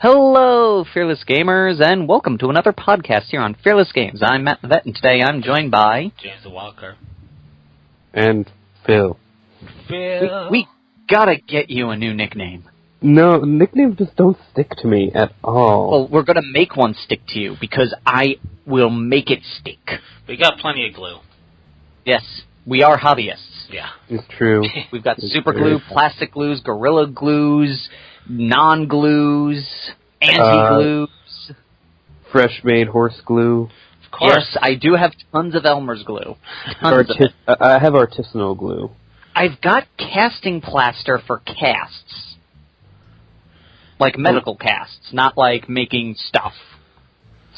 Hello, Fearless Gamers, and welcome to another podcast here on Fearless Games. I'm Matt the Vet, and today I'm joined by... James the Walker. And Phil. We gotta get you a new nickname. No, nicknames just don't stick to me at all. Well, we're gonna make one stick to you, because I will make it stick. We got plenty of glue. Yes, we are hobbyists. Yeah. It's true. We've got super glue, plastic glues, gorilla glues, non-glues, anti-glues. Fresh-made horse glue. Of course. Yes, I do have tons of Elmer's glue. Tons of it. I have artisanal glue. I've got casting plaster for casts. Like medical casts, not like making stuff.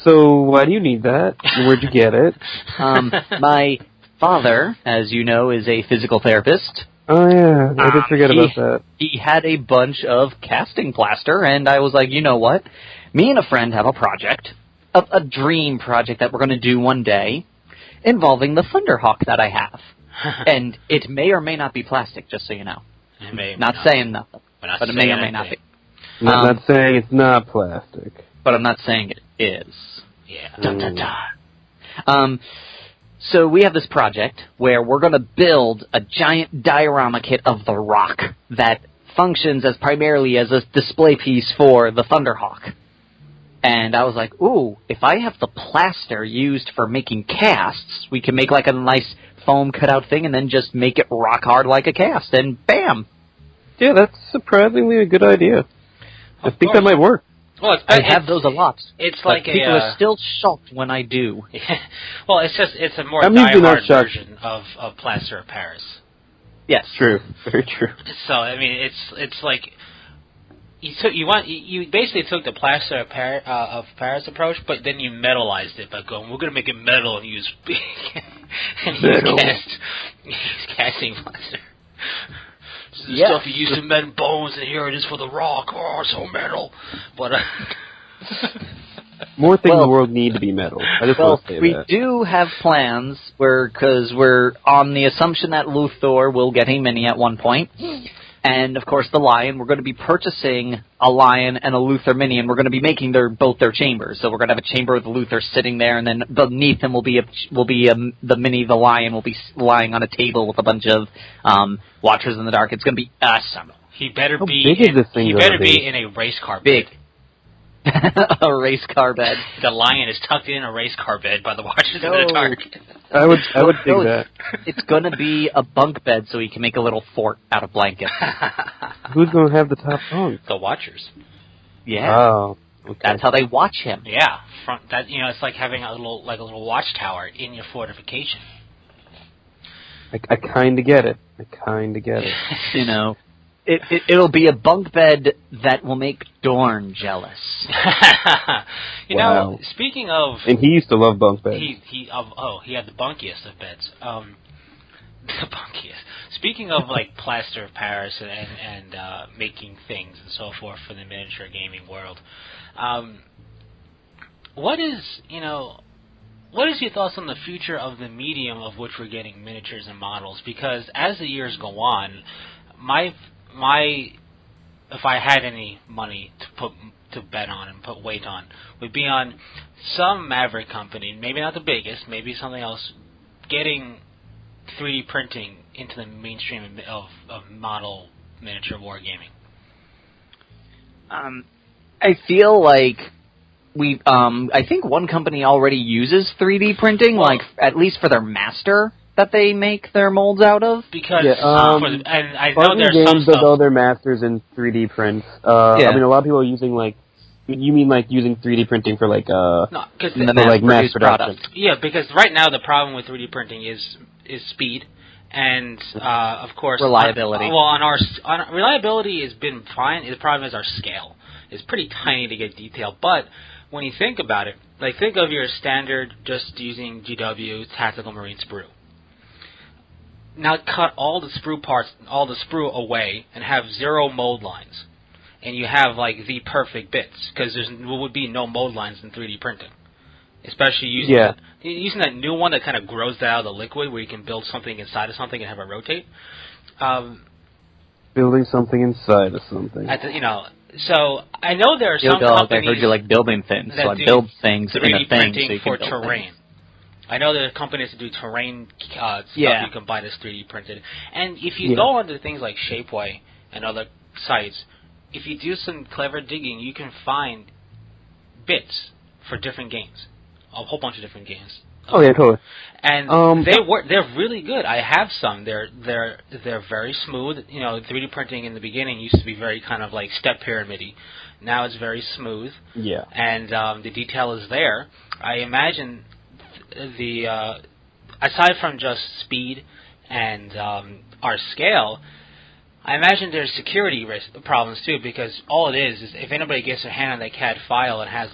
So why do you need that? Where'd you get it? My father, as you know, is a physical therapist. Oh yeah, I did forget about that. He had a bunch of casting plaster, and I was like, you know what? Me and a friend have a project, a dream project that we're going to do one day, involving the Thunderhawk that I have. And it may or may not be plastic, just so you know. It may not saying nothing, but it may or may not be. Not saying it's not plastic. But I'm not saying it is. Yeah. Dun, dun, dun. So we have this project where we're going to build a giant diorama kit of the Rock that functions as primarily as a display piece for the Thunderhawk. And I was like, ooh, if I have the plaster used for making casts, we can make like a nice foam cutout thing and then just make it rock hard like a cast, and bam! Yeah, that's surprisingly a good idea. I think that might work. Well, I have those a lot. It's like people are still shocked when I do. Well, it's a more diehard version of Plaster of Paris. Yes, true, very true. So I mean, it's like you basically took the Plaster of Paris approach, but then you metalized it by going, we're going to make it metal and use casting plaster. This is the stuff you use to mend bones, and here it is for the Rock. Oh, so metal. But more things in the world need to be metal. I just want to say we that. do have plans because we're on the assumption that Luthor will get a mini at one point. And, of course, the Lion. We're going to be purchasing a Lion and a Luthor mini, and we're going to be making both their chambers. So we're going to have a chamber with Luthor sitting there, and then beneath him will be the mini. The Lion will be lying on a table with a bunch of Watchers in the Dark. It's going to be awesome. He better How be. big is this thing? He better be in a race car bed. Big. A race car bed. The Lion is tucked in a race car bed by the Watchers in the Dark. I would dig that. It's going to be a bunk bed so he can make a little fort out of blankets. Who's going to have the top bunk? The Watchers. Yeah. Oh, okay. That's how they watch him. Yeah, it's like having a little watchtower in your fortification. I kind of get it. You know, it'll be a bunk bed that will make Dorn jealous. You know, speaking of, and he used to love bunk beds. He had the bunkiest of beds. The bunkiest. Speaking of like Plaster of Paris and making things and so forth for the miniature gaming world, what is your thoughts on the future of the medium of which we're getting miniatures and models? Because as the years go on, if I had any money to bet on and put weight on, would be on some maverick company, maybe not the biggest, maybe something else, getting 3D printing into the mainstream of model miniature wargaming. I feel like I think one company already uses 3D printing, at least for their master that they make their molds out of. Because and I know there's games some stuff. Although their masters in 3D prints. I mean, a lot of people are using you mean like using 3D printing for no, because mass production? Yeah, because right now the problem with 3D printing is speed. And of course, reliability. On reliability has been fine. The problem is our scale. It's pretty tiny to get detail. But when you think about it, like think of your standard just using GW tactical marine sprue. Now cut all the sprue away, and have 0 mold lines, and you have like the perfect bits because there would be no mold lines in 3D printing. Especially using that new one that kind of grows out of the liquid, where you can build something inside of something and have it rotate. Building something inside of something. So I know there are some companies. I heard you like building things, so I build things in a thing. 3D printing so for terrain. Things. I know there are companies that do terrain stuff you can buy that's 3D printed. And if you go onto things like Shapeway and other sites, if you do some clever digging, you can find bits for different games, a whole bunch of different games. Oh yeah, totally. And they're really good. I have some. They're very smooth. 3D printing in the beginning used to be very kind of like step pyramid-y. Now it's very smooth. Yeah. And the detail is there. I imagine aside from just speed and our scale, I imagine there's security problems too, because all it is if anybody gets their hand on that CAD file and has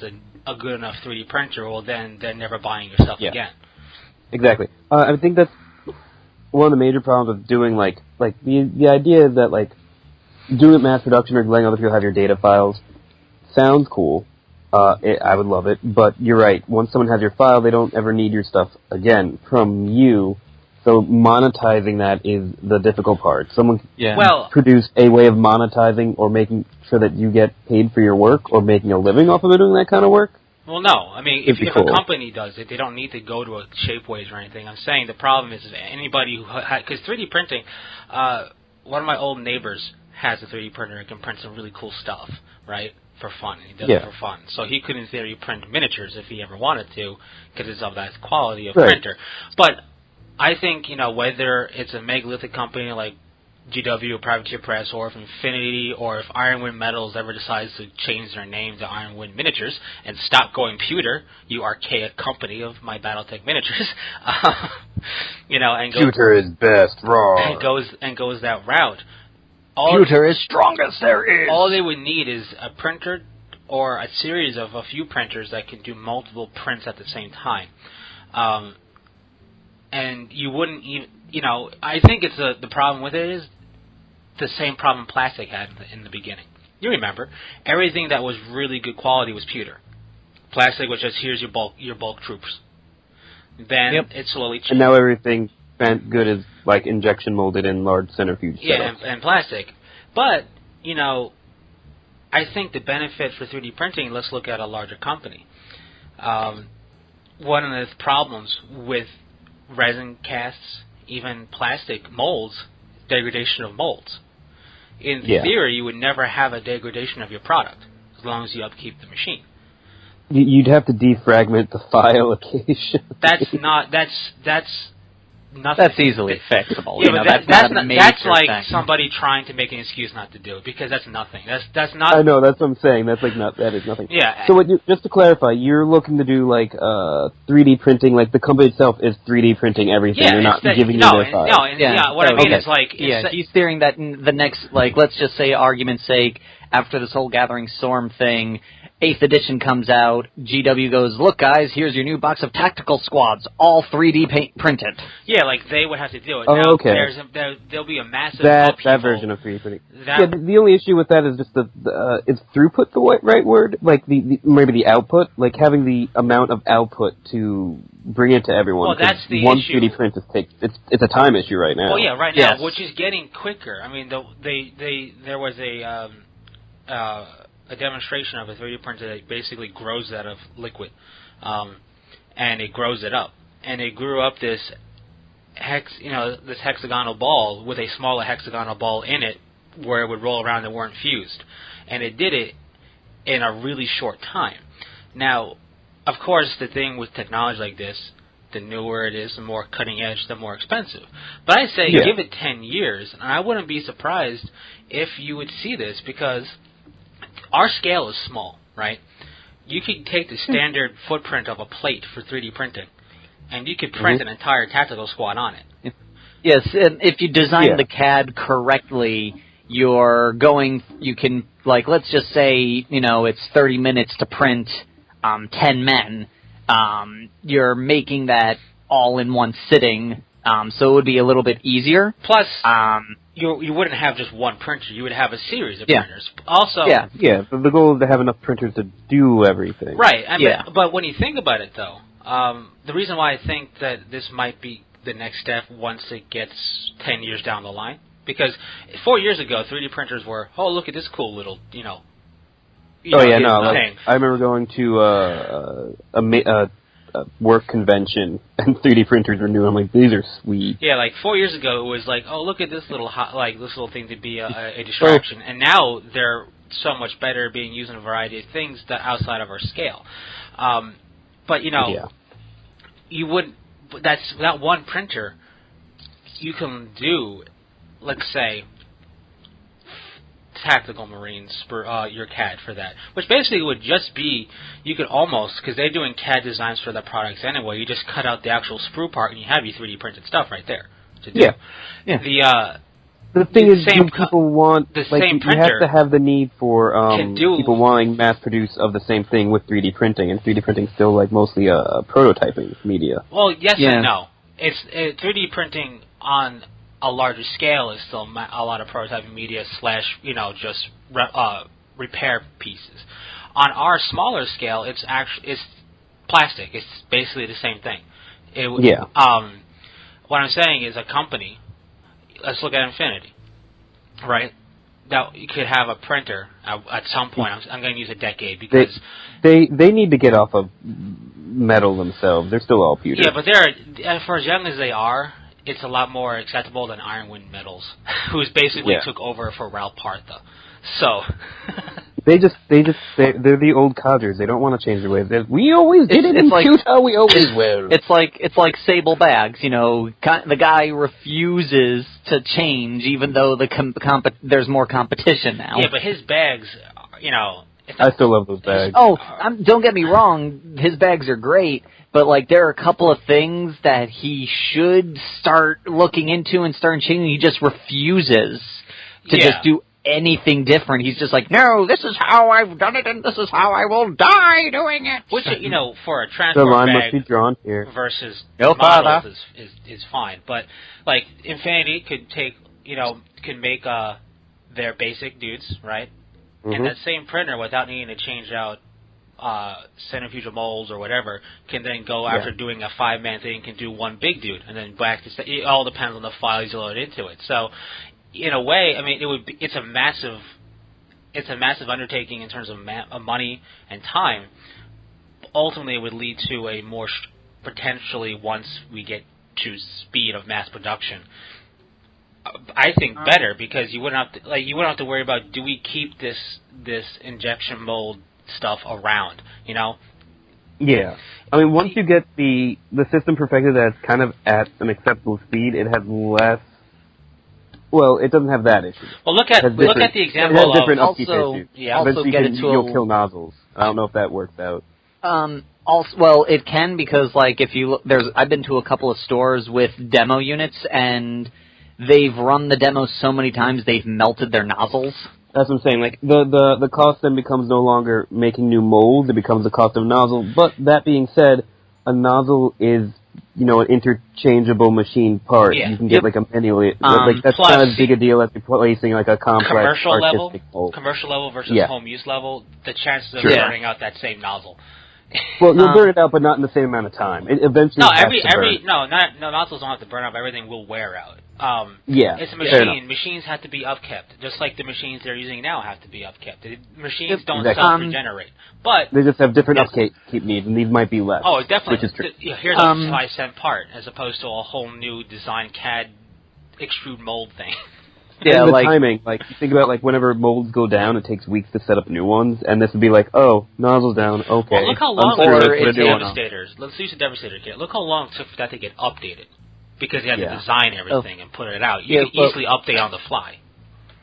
a good enough 3D printer, well then they're never buying your stuff again. Exactly. I think that's one of the major problems with doing like the idea that like doing it mass production or letting other people have your data files sounds cool. I would love it, but you're right. Once someone has your file, they don't ever need your stuff again from you. So monetizing that is the difficult part. Someone can produce a way of monetizing or making sure that you get paid for your work or making a living off of doing that kind of work. Well, no. I mean, if a company does it, they don't need to go to a Shapeways or anything. I'm saying the problem is anybody who because 3D printing, one of my old neighbors has a 3D printer and can print some really cool stuff, right? For fun, and he does it for fun. So he could, in theory, print miniatures if he ever wanted to, because it's of that quality of printer. But I think, whether it's a megalithic company like GW or Privateer Press, or if Infinity, or if Ironwind Metals ever decides to change their name to Ironwind Miniatures and stop going pewter, you archaic company of my Battletech miniatures, and goes, pewter is best, raw, and goes that route. Pewter is strongest there is. All they would need is a printer or a series of a few printers that can do multiple prints at the same time. And you wouldn't even, I think it's the problem with it is the same problem plastic had in the beginning. You remember, everything that was really good quality was pewter. Plastic was just, here's your bulk troops. Then it slowly changed. And now everything good is like injection molded in large centrifuge. Yeah, and plastic. But, I think the benefit for 3D printing, let's look at a larger company. One of the problems with resin casts, even plastic molds, degradation of molds. In theory, you would never have a degradation of your product as long as you upkeep the machine. You'd have to defragment the file occasionally. That's nothing. That's easily fixable. Yeah, but that's like thing. Somebody trying to make an excuse not to do it, because that's nothing. That's not. I know, that's what I'm saying. That is nothing. Yeah. So just to clarify, you're looking to do like 3D printing, like the company itself is 3D printing everything. Yeah, you're not giving you their file. What I mean is like he's theoring that in the next, like, let's just say, argument's sake, after this whole Gathering Storm thing, 8th edition comes out, GW goes, look guys, here's your new box of tactical squads, all 3D printed. Yeah, like they would have to do it. Oh, now, okay. There'll be a massive that version of 3D printing. The only issue with that is just is throughput the right word? Like maybe the output? Like having the amount of output to bring it to everyone. Well, that's the one issue. 3D print it's a time issue right now. Oh yeah, right now, which is getting quicker. I mean, there was a demonstration of a 3D printer that basically grows out of liquid, and it grows it up, and it grew up this hexagonal ball with a smaller hexagonal ball in it, where it would roll around and weren't fused, and it did it in a really short time. Now, of course, the thing with technology like this, the newer it is, the more cutting edge, the more expensive. But I say give it 10 years, and I wouldn't be surprised if you would see this, because our scale is small, right? You could take the standard footprint of a plate for 3D printing, and you could print an entire tactical squad on it. Yes, and if you design the CAD correctly, you can, like, let's just say, it's 30 minutes to print 10 men. You're making that all in one sitting, so it would be a little bit easier. Plus, you wouldn't have just one printer. You would have a series of printers. Also, but the goal is to have enough printers to do everything. Right. But when you think about it, though, the reason why I think that this might be the next step once it gets 10 years down the line, because 4 years ago, 3D printers were, oh, look at this cool little, thing. I remember going to a work convention and 3D printers were new. I'm like, these are sweet. Yeah, like 4 years ago, it was like, oh, look at this little this little thing to be a distraction, and now they're so much better being used in a variety of things that outside of our scale. But you wouldn't. That one printer, you can do, let's say, Tactical Marines for your CAD for that, which basically would just be, you could almost, because they're doing CAD designs for the products anyway, you just cut out the actual sprue part and you have your 3D printed stuff right there to do. Yeah. The thing is, people want the like same you printer have to have the need for people wanting mass produce of the same thing with 3D printing, and 3D printing is still like mostly a prototyping media. Well, yes and no. It's 3D printing on a larger scale is still a lot of prototyping media / just repair pieces. On our smaller scale, it's plastic. It's basically the same thing. What I'm saying is a company. Let's look at Infinity, right? Now you could have a printer at some point. I'm going to use a decade because they need to get off of metal themselves. They're still all pewter. Yeah, but they're for as young as they are. It's a lot more acceptable than Ironwind Metals, who's basically took over for Ralph Partha. So they're the old codgers. They don't want to change their ways. We always did it in Utah. We always will. It's like Sable Bags. The guy refuses to change, even though there's more competition now. Yeah, but his bags, I still love those bags. Oh, don't get me wrong. His bags are great. But, there are a couple of things that he should start looking into and start changing. He just refuses to just do anything different. He's just like, no, this is how I've done it, and this is how I will die doing it. Which, for a transport line bag must be drawn here. versus models is fine. But, Infinity could take, can make their basic dudes, right? Mm-hmm. And that same printer, without needing to change out centrifugal molds or whatever, can then go after doing a 5-man thing, can do one big dude, and then back to it all depends on the files you load into it. So, in a way, I mean, it's a massive undertaking in terms of money and time. Ultimately, it would lead to a more potentially, once we get to speed of mass production, I think better, because you wouldn't have to worry about, do we keep this injection mold stuff around, Yeah. I mean, once you get the system perfected that's kind of at an acceptable speed, it has less. Well, it doesn't have that issue. Well, look at the example. It has different upkeep issues. Also you'll kill nozzles. I don't know if that works out. Well, it can, because if you look, I've been to a couple of stores with demo units, and they've run the demos so many times they've melted their nozzles. That's what I'm saying. The cost then becomes no longer making new molds; it becomes the cost of a nozzle. But that being said, a nozzle is an interchangeable machine part. Yeah. You can get a manual. That's not as big a deal as replacing a complex artistic mold. Commercial level versus home use level. The chances of burning out that same nozzle. Well, you'll burn it out, but not in the same amount of time. It eventually nozzles don't have to burn out. Everything will wear out. It's a machine. Machines have to be upkept, just like the machines they're using now have to be upkept. Machines don't self-regenerate, but they just have different upkeep needs, and these might be less. Oh, definitely. Which is true. Here's a 5-cent part, as opposed to a whole new design CAD extrude mold thing. Yeah, and the timing. You think about whenever molds go down, it takes weeks to set up new ones, and this would be nozzle's down. Okay. Well, look how long it took Devastators. Let's use the Devastator kit. Look how long it took for that to get updated. Because you had to design everything and put it out. You can easily update on the fly.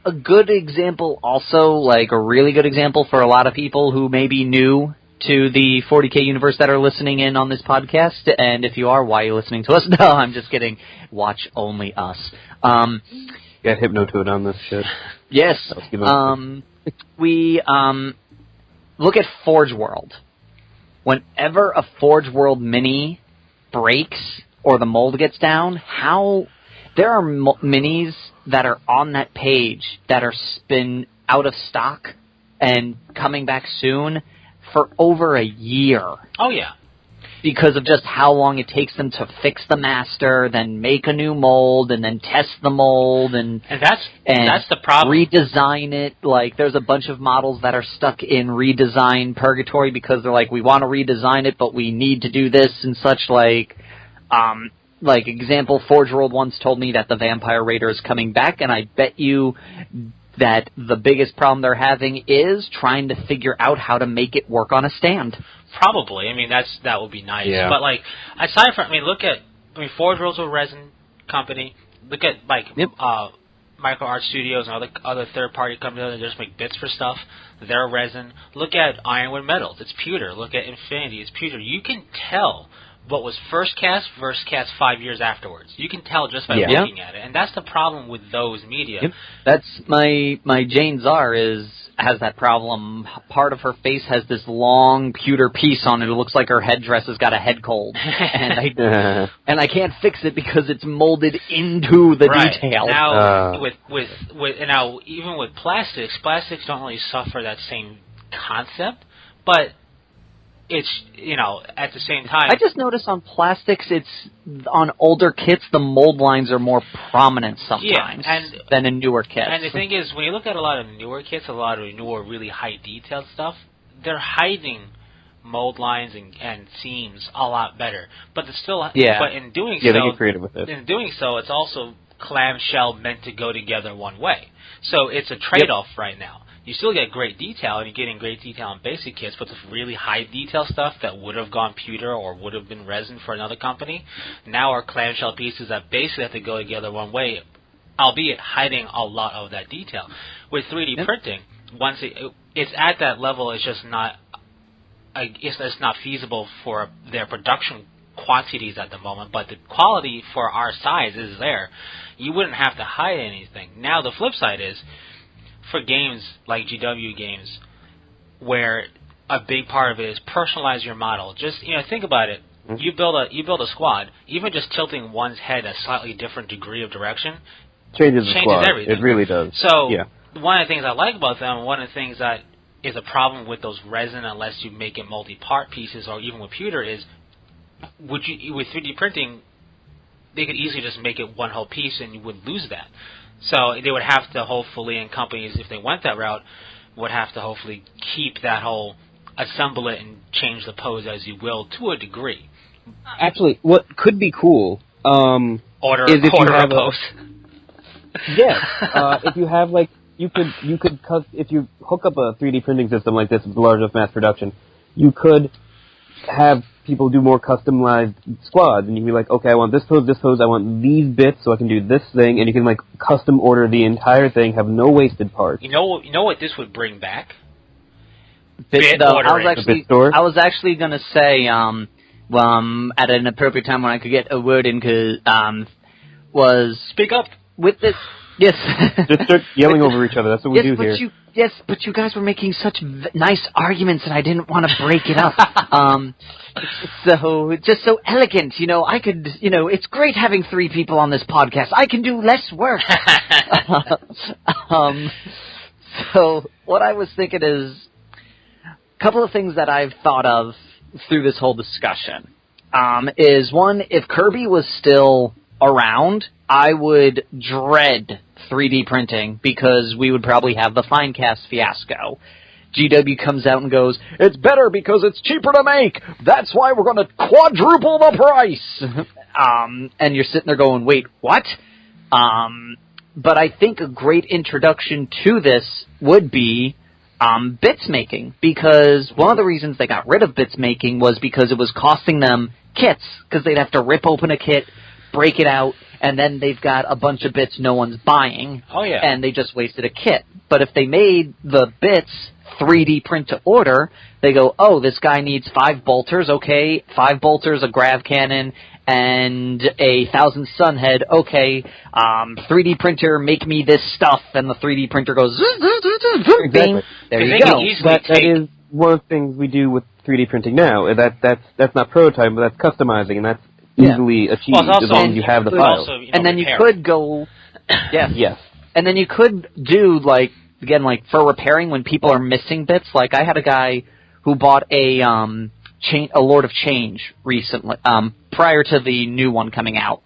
A good example also, a really good example for a lot of people who may be new to the 40K universe that are listening in on this podcast, and if you are, why are you listening to us? No, I'm just kidding. Watch only us. Got Hypnotoad on this shit. Yes. We look at Forge World. Whenever a Forge World mini breaks or the mold gets down, there are minis that are on that page that are been out of stock and coming back soon for over a year. Oh, yeah. because of just how long it takes them to fix the master, then make a new mold, and then test the mold, and that's the problem. Redesign it. Like, there's a bunch of models that are stuck in redesign purgatory because they're like, we want to redesign it, but we need to do this and such. Like example, Forge World once told me that the Vampire Raider is coming back, and I bet you that the biggest problem they're having is trying to figure out how to make it work on a stand. Probably. I mean, that would be nice. Yeah. But, like, aside from, Forge World's a resin company. Look at, like, Micro Art Studios and other third-party companies that just make bits for stuff. They're resin. Look at Ironwood Metals. It's pewter. Look at Infinity. It's pewter. You can tell what was first cast versus cast 5 years afterwards. You can tell just by looking at it. And that's the problem with those media. Yep. That's my Jane Czar has that problem. Part of her face has this long pewter piece on it. It looks like her headdress has got a head cold. And I can't fix it because it's molded into the detail. Now, now even with plastics don't really suffer that same concept, but it's, at the same time... I just noticed on plastics, it's on older kits, the mold lines are more prominent sometimes than in newer kits. And the thing is, when you look at a lot of newer kits, a lot of newer, really high-detailed stuff, they're hiding mold lines and seams a lot better. But it's still... Yeah. But in doing they get creative with it. In doing so, it's also clamshell meant to go together one way. So it's a trade-off right now. You still get great detail, and you're getting great detail on basic kits, but the really high detail stuff that would have gone pewter or would have been resin for another company, now are clamshell pieces that basically have to go together one way, albeit hiding a lot of that detail. With 3D printing, once it's at that level, it's just not it's not feasible for their production quantities at the moment, but the quality for our size is there. You wouldn't have to hide anything. Now the flip side is, for games like GW games, where a big part of it is personalize your model. Just think about it. Mm-hmm. You build a squad. Even just tilting one's head a slightly different degree of direction changes the squad. Everything. It really does. So one of the things I like about them, one of the things that is a problem with those resin, unless you make it multi-part pieces, or even with pewter, is with 3D printing, they could easily just make it one whole piece, and you would lose that. So they would have to hopefully, and companies, if they went that route, would have to hopefully keep that whole assemble it and change the pose as you will to a degree. Actually, what could be cool is if you have a pose. Yes, if you have if you hook up a 3D printing system like this with large enough mass production, you could have people do more customized squads, and you can be like, okay, I want this pose, I want these bits so I can do this thing, and you can custom order the entire thing, have no wasted parts. You know what this would bring back? Bit ordering. I was actually going to say, at an appropriate time when I could get a word in, was... Speak up. With this... Yes. Just start yelling over each other. That's what we do here. But you guys were making such nice arguments, and I didn't want to break it up. So just so elegant, I could, it's great having 3 people on this podcast. I can do less work. So what I was thinking is a couple of things that I've thought of through this whole discussion. Is one, if Kirby was still around, I would dread 3D printing because we would probably have the Finecast fiasco. GW comes out and goes, it's better because it's cheaper to make. That's why we're going to quadruple the price. And you're sitting there going, wait, what? But I think a great introduction to this would be bits making, because one of the reasons they got rid of bits making was because it was costing them kits, because they'd have to rip open a kit, break it out, and then they've got a bunch of bits no one's buying. Oh, yeah. And they just wasted a kit. But if they made the bits 3D print to order, they go, oh, this guy needs 5 bolters, okay, 5 bolters, a grav cannon, and a 1000 sunhead, okay, 3D printer, make me this stuff, and the 3D printer goes, bing, there you go. That is one of the things we do with 3D printing now. That's not prototyping, but that's customizing, and that's easily achieved as long as you have the files. And then you could go, yes. And then you could do, for repairing when people are missing bits. Like, I had a guy who bought a Lord of Change recently, prior to the new one coming out,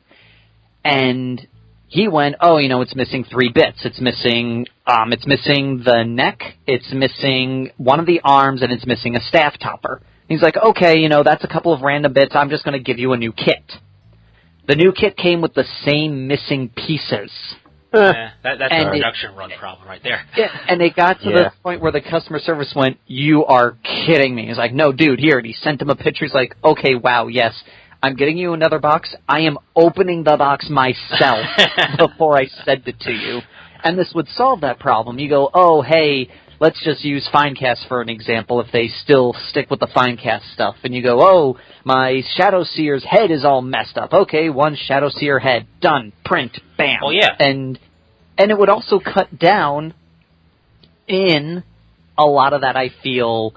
and he went, oh, it's missing 3 bits. It's missing the neck, it's missing one of the arms, and it's missing a staff topper. He's like, okay, that's a couple of random bits. I'm just going to give you a new kit. The new kit came with the same missing pieces. Yeah, that's a production run problem right there. Yeah, and it got to the point where the customer service went, you are kidding me. He's like, no, dude, here. And he sent him a picture. He's like, okay, wow, yes. I'm getting you another box. I am opening the box myself before I send it to you. And this would solve that problem. You go, oh, hey, let's just use Finecast for an example if they still stick with the Finecast stuff. And you go, oh, my Shadow Seer's head is all messed up. Okay, one Shadow Seer head. Done. Print. Bam. Oh, yeah. And it would also cut down in a lot of that, I feel,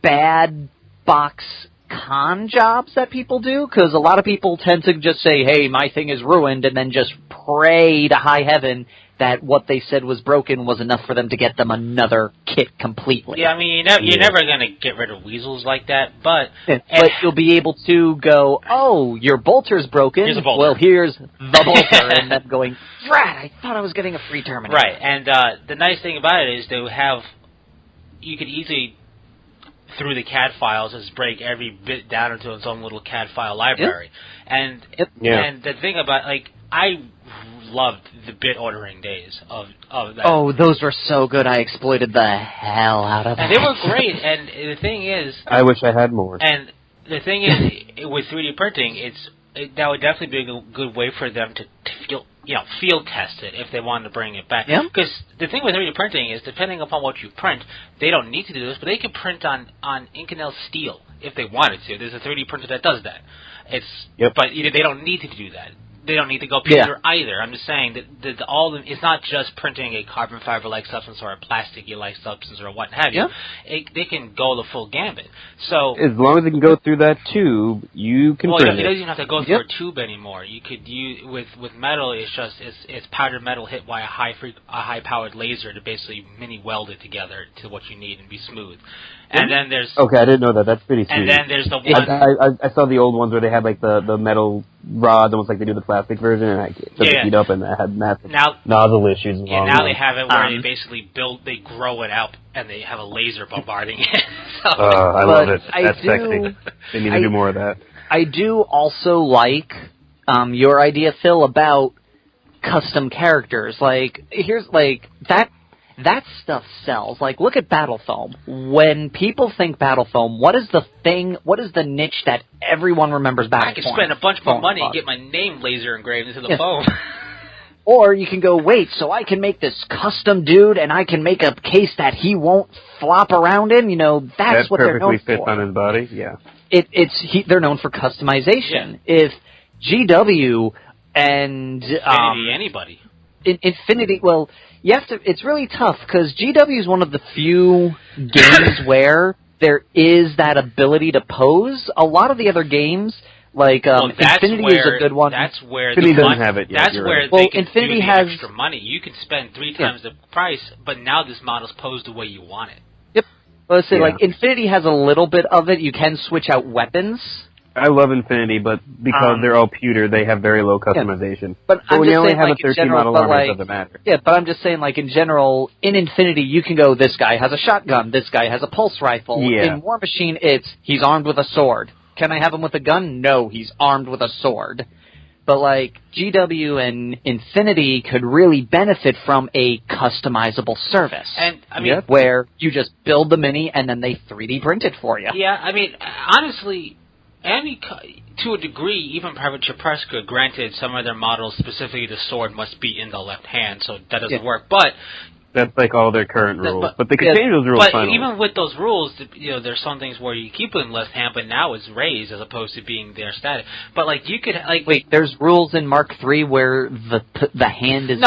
bad box con jobs that people do, because a lot of people tend to just say, hey, my thing is ruined, and then just pray to high heaven that what they said was broken was enough for them to get them another kit completely. Yeah, I mean, you're never going to get rid of weasels like that, but you'll be able to go, oh, your bolter's broken. Here's a bolter. Well, here's the bolter, and then going, drat, I thought I was getting a free Terminator. Right, and the nice thing about it is you could easily, through the CAD files, just break every bit down into its own little CAD file library. Yep. And the thing about, I loved the bit ordering days of that. Oh, those were so good. I exploited the hell out of them. And they were great, and the thing is... I wish I had more. And the thing is, with 3D printing, that would definitely be a good way for them to field test it if they wanted to bring it back. Because the thing with 3D printing is, depending upon what you print, they don't need to do this, but they can print on Inconel steel if they wanted to. There's a 3D printer that does that. But they don't need to do that. They don't need to go pewter either. I'm just saying that it's not just printing a carbon fiber-like substance or a plastic-like substance or what have you. They can go the full gambit. So as long as it can go through that tube, you can print it. It doesn't even have to go through a tube anymore. You could use with metal. It's powdered metal hit by a high-powered laser to basically mini weld it together to what you need and be smooth. And then there's... Okay, I didn't know that. That's pretty sweet. And then there's the one... I saw the old ones where they had, the metal rods, almost like they do the plastic version, and I took the heat up, and that had massive nozzle issues. Yeah, now they have it where they basically they grow it out, and they have a laser bombarding it. I love it. That's sexy. They need to do more of that. I do also like your idea, Phil, about custom characters. That stuff sells. Look at Battle Foam. When people think Battle Foam, what is the niche that everyone remembers Battle Foam? I can spend a bunch more money and get my name laser engraved into the foam. Or you can go, wait, so I can make this custom dude, and I can make a case that he won't flop around in? That's what they're known for. That perfectly fits on his body, yeah. They're known for customization. Yeah. If GW and... anybody. Infinity, well... it's really tough, because GW is one of the few games where there is that ability to pose. A lot of the other games, Infinity is a good one. That's where Infinity doesn't have it yet. That's where they can Infinity do the extra money. You can spend 3 times the price, but now this model's posed the way you want it. Yep. Well, let's say, Infinity has a little bit of it. You can switch out weapons. I love Infinity, but because they're all pewter, they have very low customization. Yeah. But when you only have a 13 model armor, it doesn't matter. Yeah, but I'm just saying, in general, in Infinity, you can go, this guy has a shotgun, this guy has a pulse rifle. Yeah. In War Machine, he's armed with a sword. Can I have him with a gun? No, he's armed with a sword. But, GW and Infinity could really benefit from a customizable service. And, I mean... where you just build the mini, and then they 3D print it for you. Yeah, I mean, honestly... to a degree, even Private Chapreska, granted some of their models, specifically the sword, must be in the left hand, so that doesn't work. But that's all their current rules. But they can change those rules. But even with those rules, there's some things where you keep it in left hand, but now it's raised as opposed to being there static. But you could wait. There's rules in Mark III where the hand is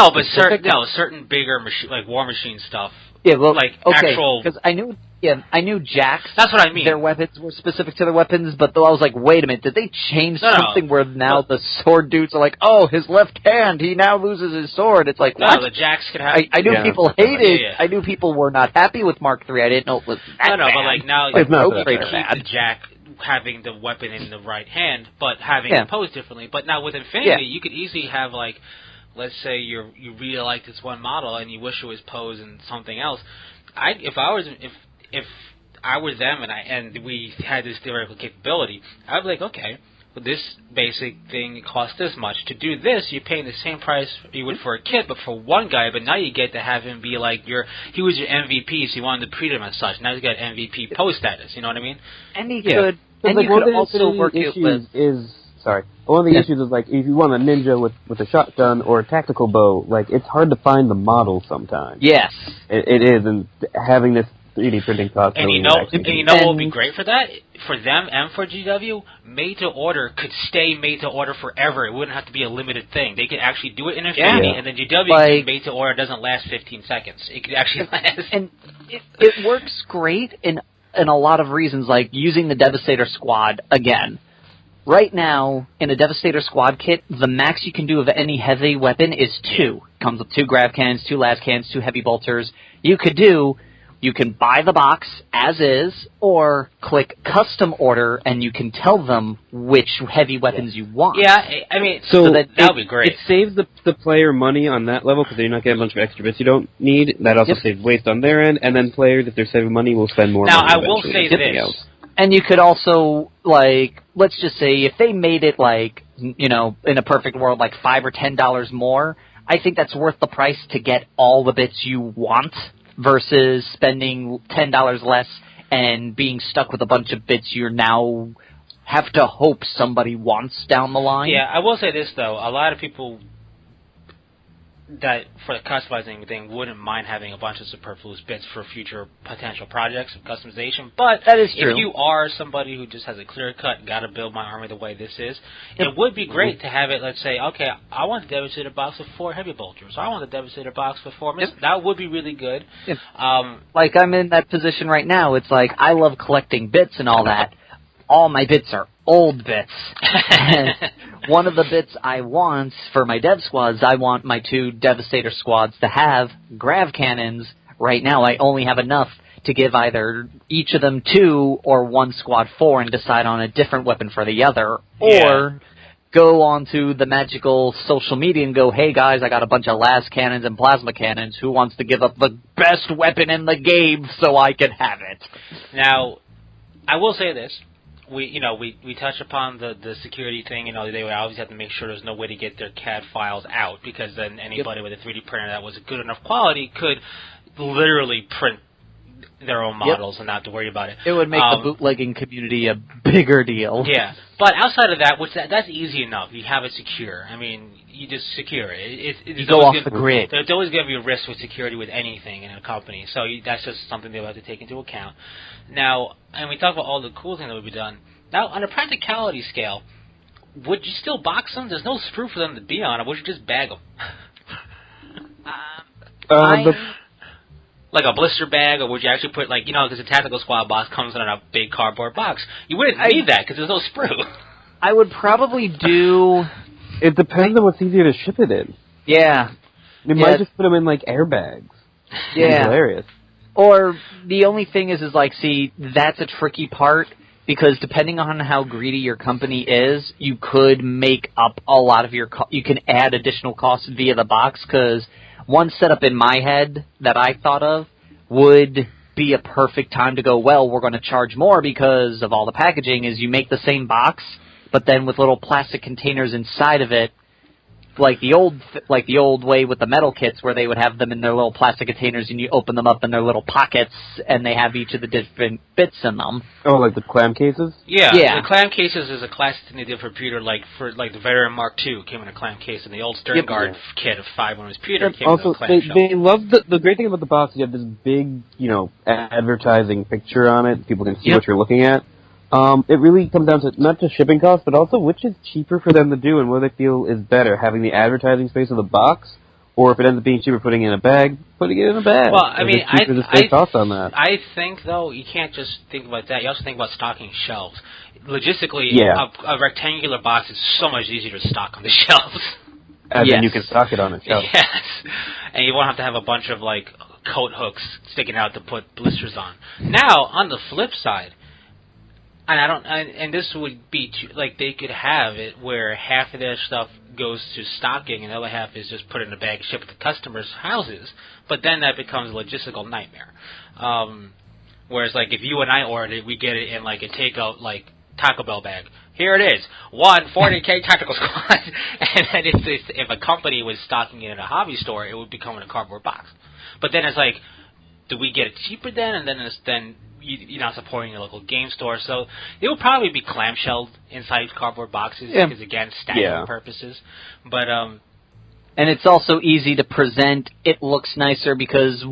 certain bigger War Machine stuff. Yeah, well, like okay, actual. because I knew Jax. That's what I mean. Their weapons were specific to their weapons, but though I was like, wait a minute, did they change something where now the sword dudes are like, oh, his left hand, he now loses his sword? It's like, what? No, the Jax could have. I knew people hated. Yeah. I knew people were not happy with Mark III. I didn't know it was that bad. But like now, it's not you that can bad. keep the Jack having the weapon in the right hand, but having it posed differently. But now with Infinity, you could easily have like, let's say you really like this one model and you wish it was posed in something else. If I were them and we had this theoretical capability, I'd be like, okay, well, this basic thing costs this much. To do this, you're paying the same price you would for a kit, but for one guy. But now you get to have him be like he was your MVP, so you wanted to treat him as such. Now he's got MVP post status. You know what I mean? And he could. And like, you could also work it with. One of the issues is like if you want a ninja with a shotgun or a tactical bow, like it's hard to find the model sometimes. Yes, it is, and having this 3D printing cost. And you know what would be great for that? For them and for GW, made to order could stay made to order forever. It wouldn't have to be a limited thing. They could actually do it in Infinity, and then GW made to order doesn't last 15 seconds. It could actually last. And it works great in a lot of reasons, like using the Devastator Squad again. Right now, in a Devastator Squad kit, the max you can do of any heavy weapon is 2. Comes with 2 grav cannons, 2 las cannons, 2 heavy bolters. You can buy the box as is, or click custom order, and you can tell them which heavy weapons you want. Yeah, I mean, so that would be great. It saves the player money on that level, because you're not getting a bunch of extra bits you don't need. That also saves waste on their end, and then players, if they're saving money, will spend more money. Now, I will say this. And you could also, like, let's just say, if they made it, like, you know, in a perfect world, like $5 or $10 more, I think that's worth the price to get all the bits you want versus spending $10 less and being stuck with a bunch of bits you now have to hope somebody wants down the line. Yeah, I will say this, though. A lot of people that, for the customizing thing, wouldn't mind having a bunch of superfluous bits for future potential projects of customization. But that is true. If you are somebody who just has a clear cut, got to build my army the way this is, it would be great to have it, let's say, okay, I want the Devastator box with 4 heavy bolters. I want the Devastator box with 4 missiles. That would be really good. Like, I'm in that position right now. It's like, I love collecting bits and all that. All my bits are old bits. And one of the bits I want for my dev squads, I want my 2 Devastator squads to have grav cannons. Right now, I only have enough to give either each of them 2 or one squad 4 and decide on a different weapon for the other. Or go onto the magical social media and go, hey guys, I got a bunch of las cannons and plasma cannons. Who wants to give up the best weapon in the game so I can have it? Now, I will say this. We touch upon the security thing. You know, they would always have to make sure there's no way to get their CAD files out, because then anybody with a 3D printer that was good enough quality could literally print their own models and not have to worry about it. It would make the bootlegging community a bigger deal. Yeah, but outside of that, that's easy enough. You have it secure. I mean, you just secure it. You go off the grid. There's always going to be a risk with security with anything in a company, so that's just something they'll have to take into account. Now, and we talk about all the cool things that would be done. Now, on a practicality scale, would you still box them? There's no sprue for them to be on, or would you just bag them? Like a blister bag, or would you actually put, like, you know, because a tactical squad box comes in a big cardboard box. You wouldn't need that because there's no sprue. I would probably do... It depends on what's easier to ship it in. Yeah. You might just put them in, like, airbags. Yeah. Hilarious. Or the only thing is like, see, that's a tricky part, because depending on how greedy your company is, you could make up a lot of your... you can add additional costs via the box, because... one setup in my head that I thought of would be a perfect time to go, well, we're going to charge more because of all the packaging, is you make the same box, but then with little plastic containers inside of it, like the old way with the metal kits where they would have them in their little plastic containers and you open them up in their little pockets and they have each of the different bits in them. Oh, like the clam cases? Yeah. The clam cases is a classic thing they did for Peter, like the Veteran Mark II came in a clam case, and the old Stern Guard kit of 5 when it was Peter came in a clam shell. They love the great thing about the box is you have this big, advertising picture on it. People can see what you're looking at. It really comes down to not just shipping costs, but also which is cheaper for them to do and what they feel is better, having the advertising space of the box Or if it ends up being cheaper putting it in a bag, putting it in a bag. Well, I mean, thoughts on that. I think, though, you can't just think about that. You also think about stocking shelves. Logistically, a rectangular box is so much easier to stock on the shelves. And then you can stock it on a shelf. Yes. And you won't have to have a bunch of, like, coat hooks sticking out to put blisters on. Now, on the flip side, and this would be, like, they could have it where half of their stuff goes to stocking and the other half is just put in a bag and shipped to customers' houses, but then that becomes a logistical nightmare. Whereas, like, if you and I ordered it, we get it in, like, a takeout, like, Taco Bell bag. Here it is, 40K Tactical Squad. And then if a company was stocking it in a hobby store, it would become in a cardboard box. But then it's like, do we get it cheaper then? And then you're not supporting your local game store. So it will probably be clamshelled inside cardboard boxes because, again, stacking purposes. But and it's also easy to present. It looks nicer because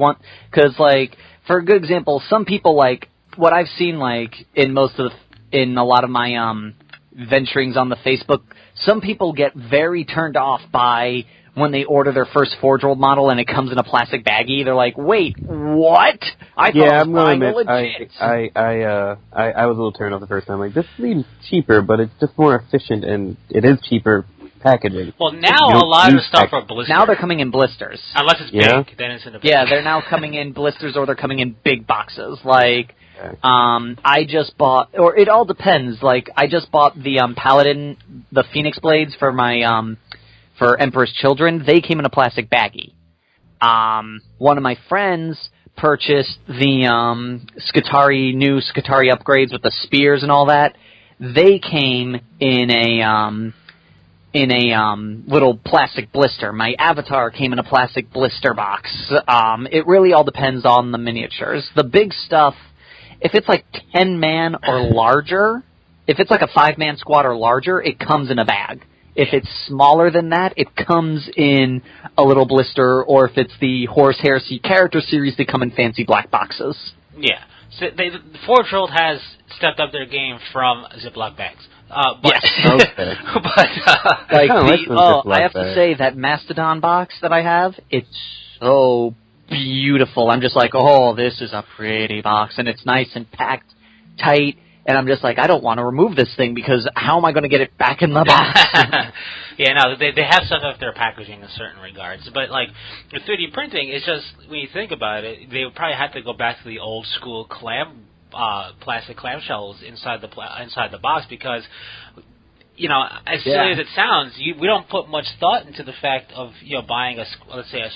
like, for a good example, some people, like, what I've seen, like, in a lot of my venturings on the Facebook, some people get very turned off by when they order their first Forge World model and it comes in a plastic baggie. They're like, "Wait, what? I thought I was buying a legit." I was a little turned off the first time. Like, this seems cheaper, but it's just more efficient, and it is cheaper packaging. Well, now a lot of stuff are blisters. Now they're coming in blisters. Unless it's big, then it's in a big. Yeah, they're now coming in blisters, or they're coming in big boxes. Like, I just bought, or it all depends. Like, I just bought the Paladin, the Phoenix Blades for my for Emperor's Children. They came in a plastic baggie. One of my friends purchased the new Skitarii upgrades with the spears and all that. They came in a little plastic blister. My Avatar came in a plastic blister box. It really all depends on the miniatures. The big stuff, if it's like 10-man or larger, if it's like a 5-man squad or larger, it comes in a bag. If it's smaller than that, it comes in a little blister, or if it's the Horus Heresy character series, they come in fancy black boxes. Yeah. So Forge World has stepped up their game from Ziploc bags. Yes. Okay. I have to say that Mastodon box that I have, it's so beautiful. I'm just like, oh, this is a pretty box, and it's nice and packed tight. And I'm just like, I don't want to remove this thing because how am I going to get it back in the box? Yeah, no, they have stuff up their packaging in certain regards. But, like, with 3D printing, it's just, when you think about it, they would probably have to go back to the old school plastic clamshells inside the box because, you know, as silly as it sounds, we don't put much thought into the fact of, you know, buying let's say a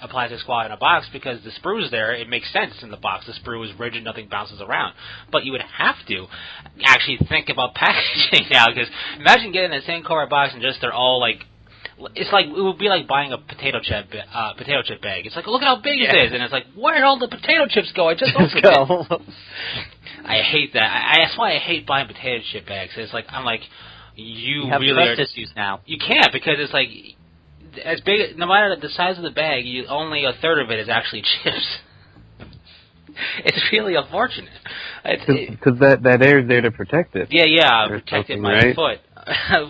plastic squad in a box because the sprue's there. It makes sense in the box. The sprue is rigid, nothing bounces around. But you would have to actually think about packaging now because imagine getting that same cardboard box and just they're all like, it's like it would be like buying a potato chip bag. It's like, look at how big it is, and it's like, where did all the potato chips go? I just opened it. I hate that. That's why I hate buying potato chip bags. It's like you have really trust issues now. You can't because it's like as big. No matter the size of the bag, only a third of it is actually chips. It's really unfortunate. Because that air is there to protect it. Yeah, protect it my foot.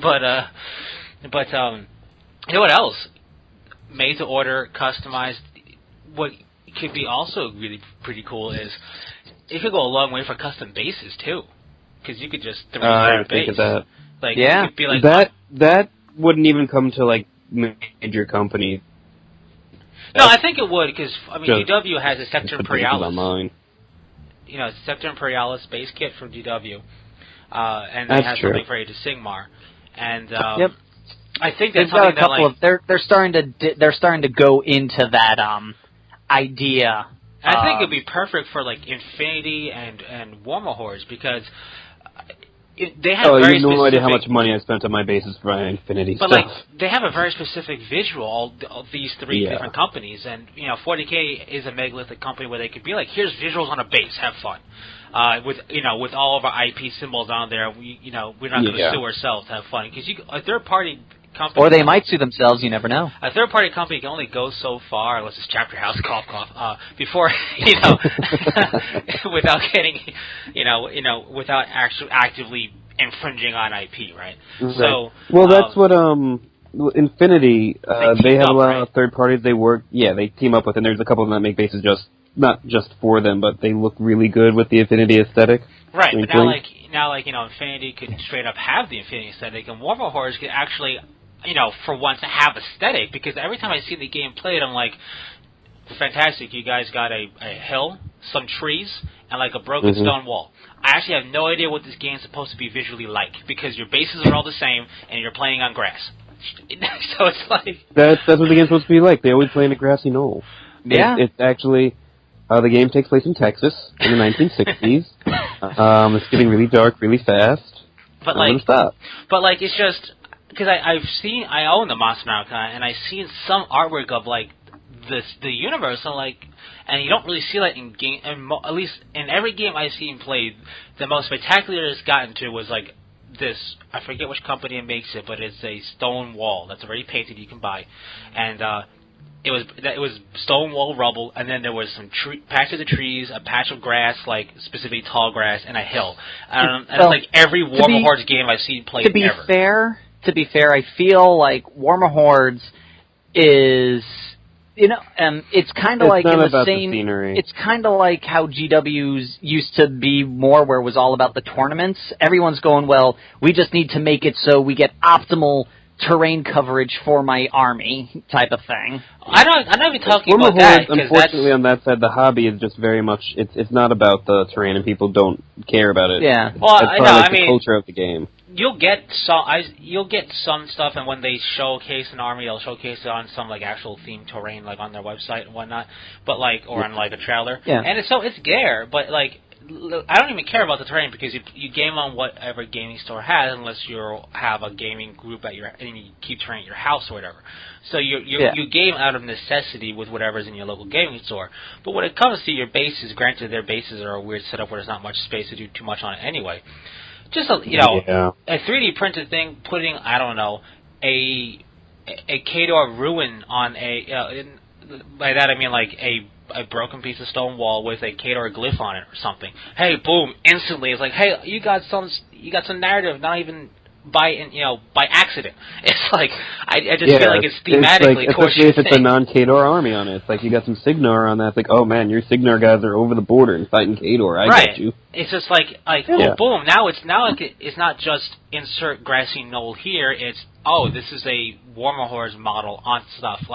but you know what else? Made to order, customized. What could be also really pretty cool is it could go a long way for custom bases too, because you could just 3D base. Think of that. Like, it could be like that wouldn't even come to like major companies. No, I think it would because I mean GW has a Scepter Imperialis. You know, Scepter Imperialis base kit from GW, and they have something for Age of Sigmar, and I think that's something that like they're starting to go into that idea. I think it'd be perfect for like Infinity and Warhammer Hordes because. They have you have no idea how much money I spent on my bases for my Infinity stuff. But, like, they have a very specific visual, all these three different companies. And, you know, 40K is a megalithic company where they could be like, here's visuals on a base, have fun. With all of our IP symbols on there, we're not going to sue ourselves, have fun. Because a third-party company... Or they might sue themselves, you never know. A third-party company can only go so far, unless it's Chapter House, cough, before, without getting, without actually actively infringing on IP, right? So, well, that's what Infinity, they have a lot right? of third parties they work. Yeah, they team up with, and there's a couple of them that make bases not just for them, but they look really good with the Infinity aesthetic. Right, but now Infinity could straight up have the Infinity aesthetic, and Warhammer Hordes could actually, for once have aesthetic, because every time I see the game played, I'm like, fantastic, you guys got a hill, some trees, and like a broken stone wall. I actually have no idea what this game's supposed to be visually like, because your bases are all the same, and you're playing on grass. So it's like... That's what the game's supposed to be like. They always play in a grassy knoll. Yeah. It's actually... the game takes place in Texas in the 1960s. It's getting really dark really fast. But it's just... Because I own the Monster Archive, and I've seen some artwork of, like, the universe, and you don't really see that in game. At least in every game I've seen played, the most spectacular it's gotten to was like this. I forget which company it makes it, but it's a stone wall that's already painted. You can buy, and it was stone wall rubble, and then there was some patches of trees, a patch of grass, like specifically tall grass, and a hill. And it's like every Warhammer Hordes game I've seen played ever. To be fair, I feel like Warhammer Hordes is. It's kind of like in the same. It's kind of like how GWs used to be more, where it was all about the tournaments. Everyone's going, well, we just need to make it so we get optimal terrain coverage for my army, type of thing. I'm not even talking about that. Unfortunately, on that side, the hobby is just very much. It's not about the terrain, and people don't care about it. Yeah. Well, it's the culture of the game. You'll get some stuff, and when they showcase an army, they'll showcase it on some like actual themed terrain, like on their website and whatnot. But or on like a trailer. Yeah. And it's there, but like. I don't even care about the terrain because you game on whatever gaming store has, unless you have a gaming group and you keep terrain at your house or whatever. So you game out of necessity with whatever's in your local gaming store. But when it comes to your bases, granted their bases are a weird setup where there's not much space to do too much on it anyway. Just a 3D printed thing, putting a Khador ruin on by that I mean like a broken piece of stone wall with a Khador glyph on it or something. Hey, boom! Instantly, it's like, hey, you got some narrative, not even by accident. It's like I just feel like it's thematically towards especially if it's a non-Khador army on it. It's like you got some Signar on that. It's like, oh man, your Signar guys are over the border and fighting Khador. I got you. It's just like boom! Now it's not just insert grassy knoll here. It's this is a Warhammer Hordes model on stuff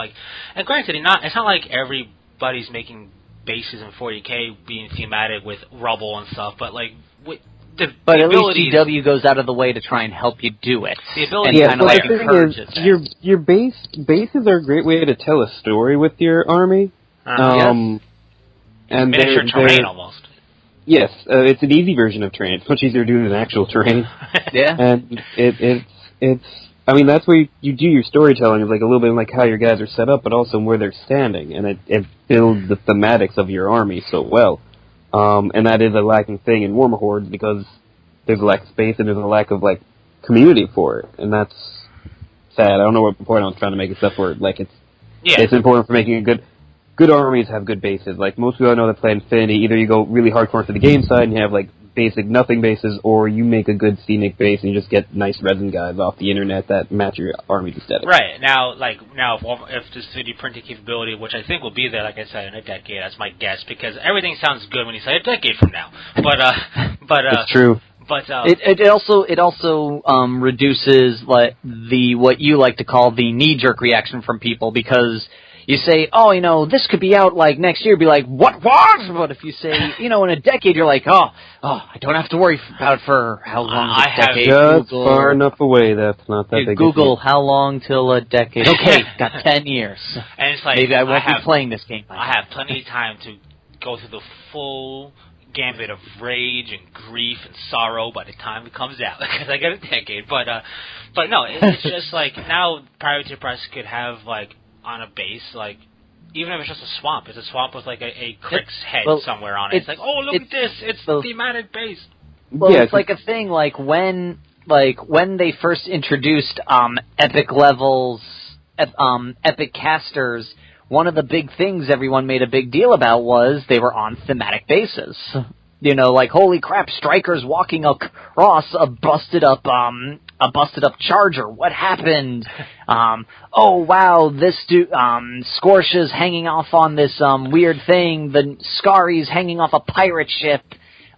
and granted, it's not like everybody's making bases in 40K being thematic with rubble and stuff, but but at least GW goes out of the way to try and help you do it. The ability encourages that. Your bases are a great way to tell a story with your army. Yes. And miniature terrain almost. Yes, it's an easy version of terrain. It's much easier to do than actual terrain. Yeah. And it's I mean, that's where you do your storytelling, is like a little bit like how your guys are set up, but also where they're standing, and it builds the thematics of your army so well. And that is a lacking thing in Warhammer Hordes because there's a lack of space and there's a lack of community for it, and that's sad. I don't know what point I was trying to make except for it's important for making a good armies have good bases. Like most people I know that play Infinity, either you go really hardcore to the game side and you have basic nothing bases, or you make a good scenic base and you just get nice resin guys off the internet that match your army's aesthetic. Right. Now if this 3D printing capability, which I think will be there, like I said, in a decade, that's my guess, because everything sounds good when you say a decade from now. But it's true. But it also reduces what you like to call the knee-jerk reaction from people, because you say, this could be out next year. Be like, what? But if you say, in a decade, you're like, I don't have to worry about it for how long is a decade. Just far enough away. That's not that big. Google how long till a decade. Okay, got 10 years. And it's like maybe I won't be playing this game. I have plenty of time to go through the full gambit of rage and grief and sorrow by the time it comes out, because I got a decade. But no, it's just now Privateer Press could have on a base, even if it's just a swamp. It's a swamp with a crick's head somewhere on it. It's look at this, it's the thematic base. Well, it's a thing when they first introduced epic levels, epic casters. One of the big things everyone made a big deal about was they were on thematic bases. like, holy crap, Stryker's walking across a busted up charger. What happened? Oh wow, this dude, Scortia's hanging off on this weird thing. The Scari's hanging off a pirate ship.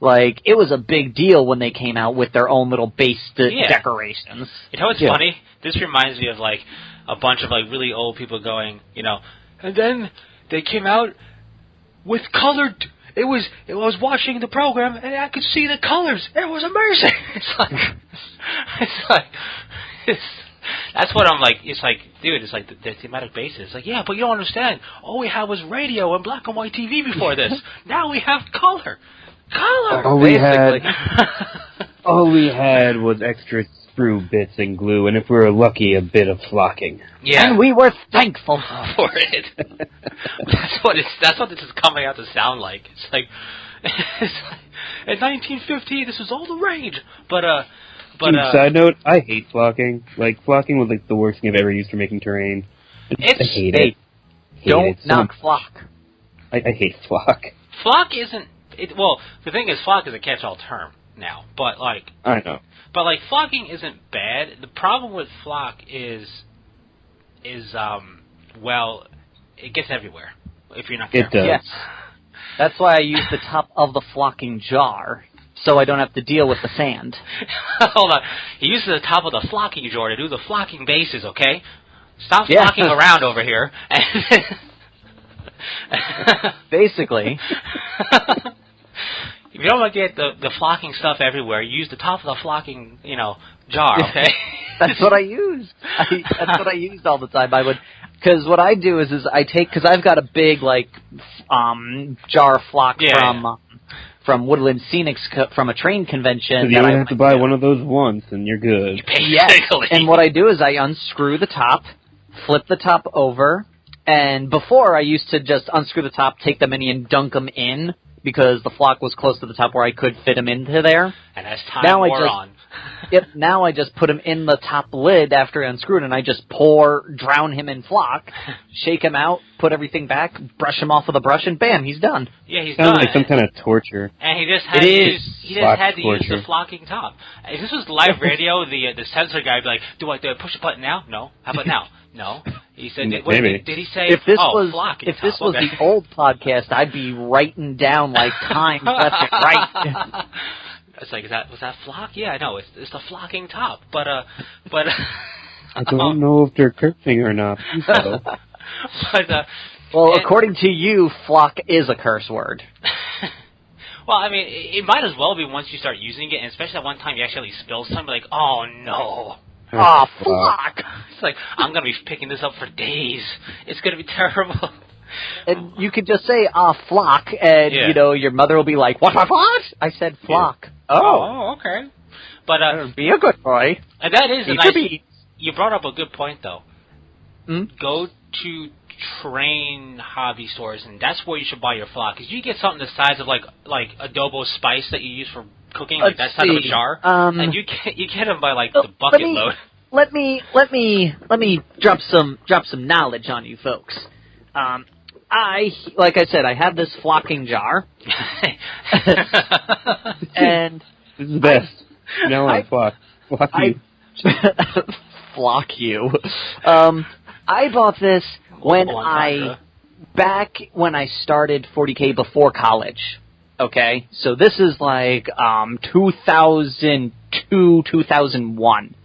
Like, it was a big deal when they came out with their own little base decorations. You know what's funny? This reminds me of, like, a bunch of, like, really old people going, and then they came out with colored... I was watching the program, and I could see the colors. It was amazing. That's what I'm like. It's like, dude, it's like the thematic basis. It's like, yeah, but you don't understand. All we had was radio and black and white TV before this. Now we have color. All we had was extra sprue bits and glue, and if we were lucky, a bit of flocking. Yeah, and we were thankful for it. That's what this is coming out to sound like. It's like in 1950, this was all the rage. But Dude, side note, I hate flocking. Like, flocking was like the worst thing I've ever used for making terrain. I hate it. Don't knock flock. I hate flock. Flock isn't. Well, the thing is, flock is a catch-all term now. But like, I know. But like, flocking isn't bad. The problem with flock is well, it gets everywhere if you're not careful. It does. Yes. That's why I use the top of the flocking jar, so I don't have to deal with the sand. Hold on. He uses the top of the flocking jar to do the flocking bases, okay? Stop flocking around over here. Basically. If you don't want to get the flocking stuff everywhere, use the top of the flocking, jar, okay? That's what I use. That's what I used all the time. Because what I do is I take, because I've got a big, like, jar of flock from Woodland Scenics from a train convention. So you only have to buy one of those once, and you're good. Basically. And what I do is I unscrew the top, flip the top over, and before I used to just unscrew the top, take the mini and dunk them in, because the flock was close to the top where I could fit them into there. And as time wore on. Now I just put him in the top lid after I unscrewed, and I just drown him in flock, shake him out, put everything back, brush him off with a brush, and bam, he's done. Yeah, he's Sounds done. like some kind of torture. And he just had to use the flocking top. If this was live radio, the censor guy would be like, do I push a button now? No. How about now? No. He said, did he say, flocking top? If this was the old podcast, I'd be writing down, like, times left and right. It's like, was that flock? Yeah, I know. It's the flocking top. But I don't know if they're cursing or not. According to you, flock is a curse word. Well, I mean, it might as well be once you start using it, and especially that one time you actually spill something, like, oh no. Oh, flock. It's like, I'm going to be picking this up for days. It's going to be terrible. And you could just say, flock, and, your mother will be like, what? I said flock. Yeah. Oh, okay. But, be a good boy. And that is a nice... You brought up a good point, though. Go to train hobby stores, and that's where you should buy your flock. Because you get something the size of, like adobo spice that you use for cooking, like that size of a jar, and you get them by, like, the bucket load. Let me drop some knowledge on you folks. Like I said, I have this flocking jar. And this is the best. Flock you. Flock you. I bought this when I started 40K before college. Okay? So this is like 2002, 2001.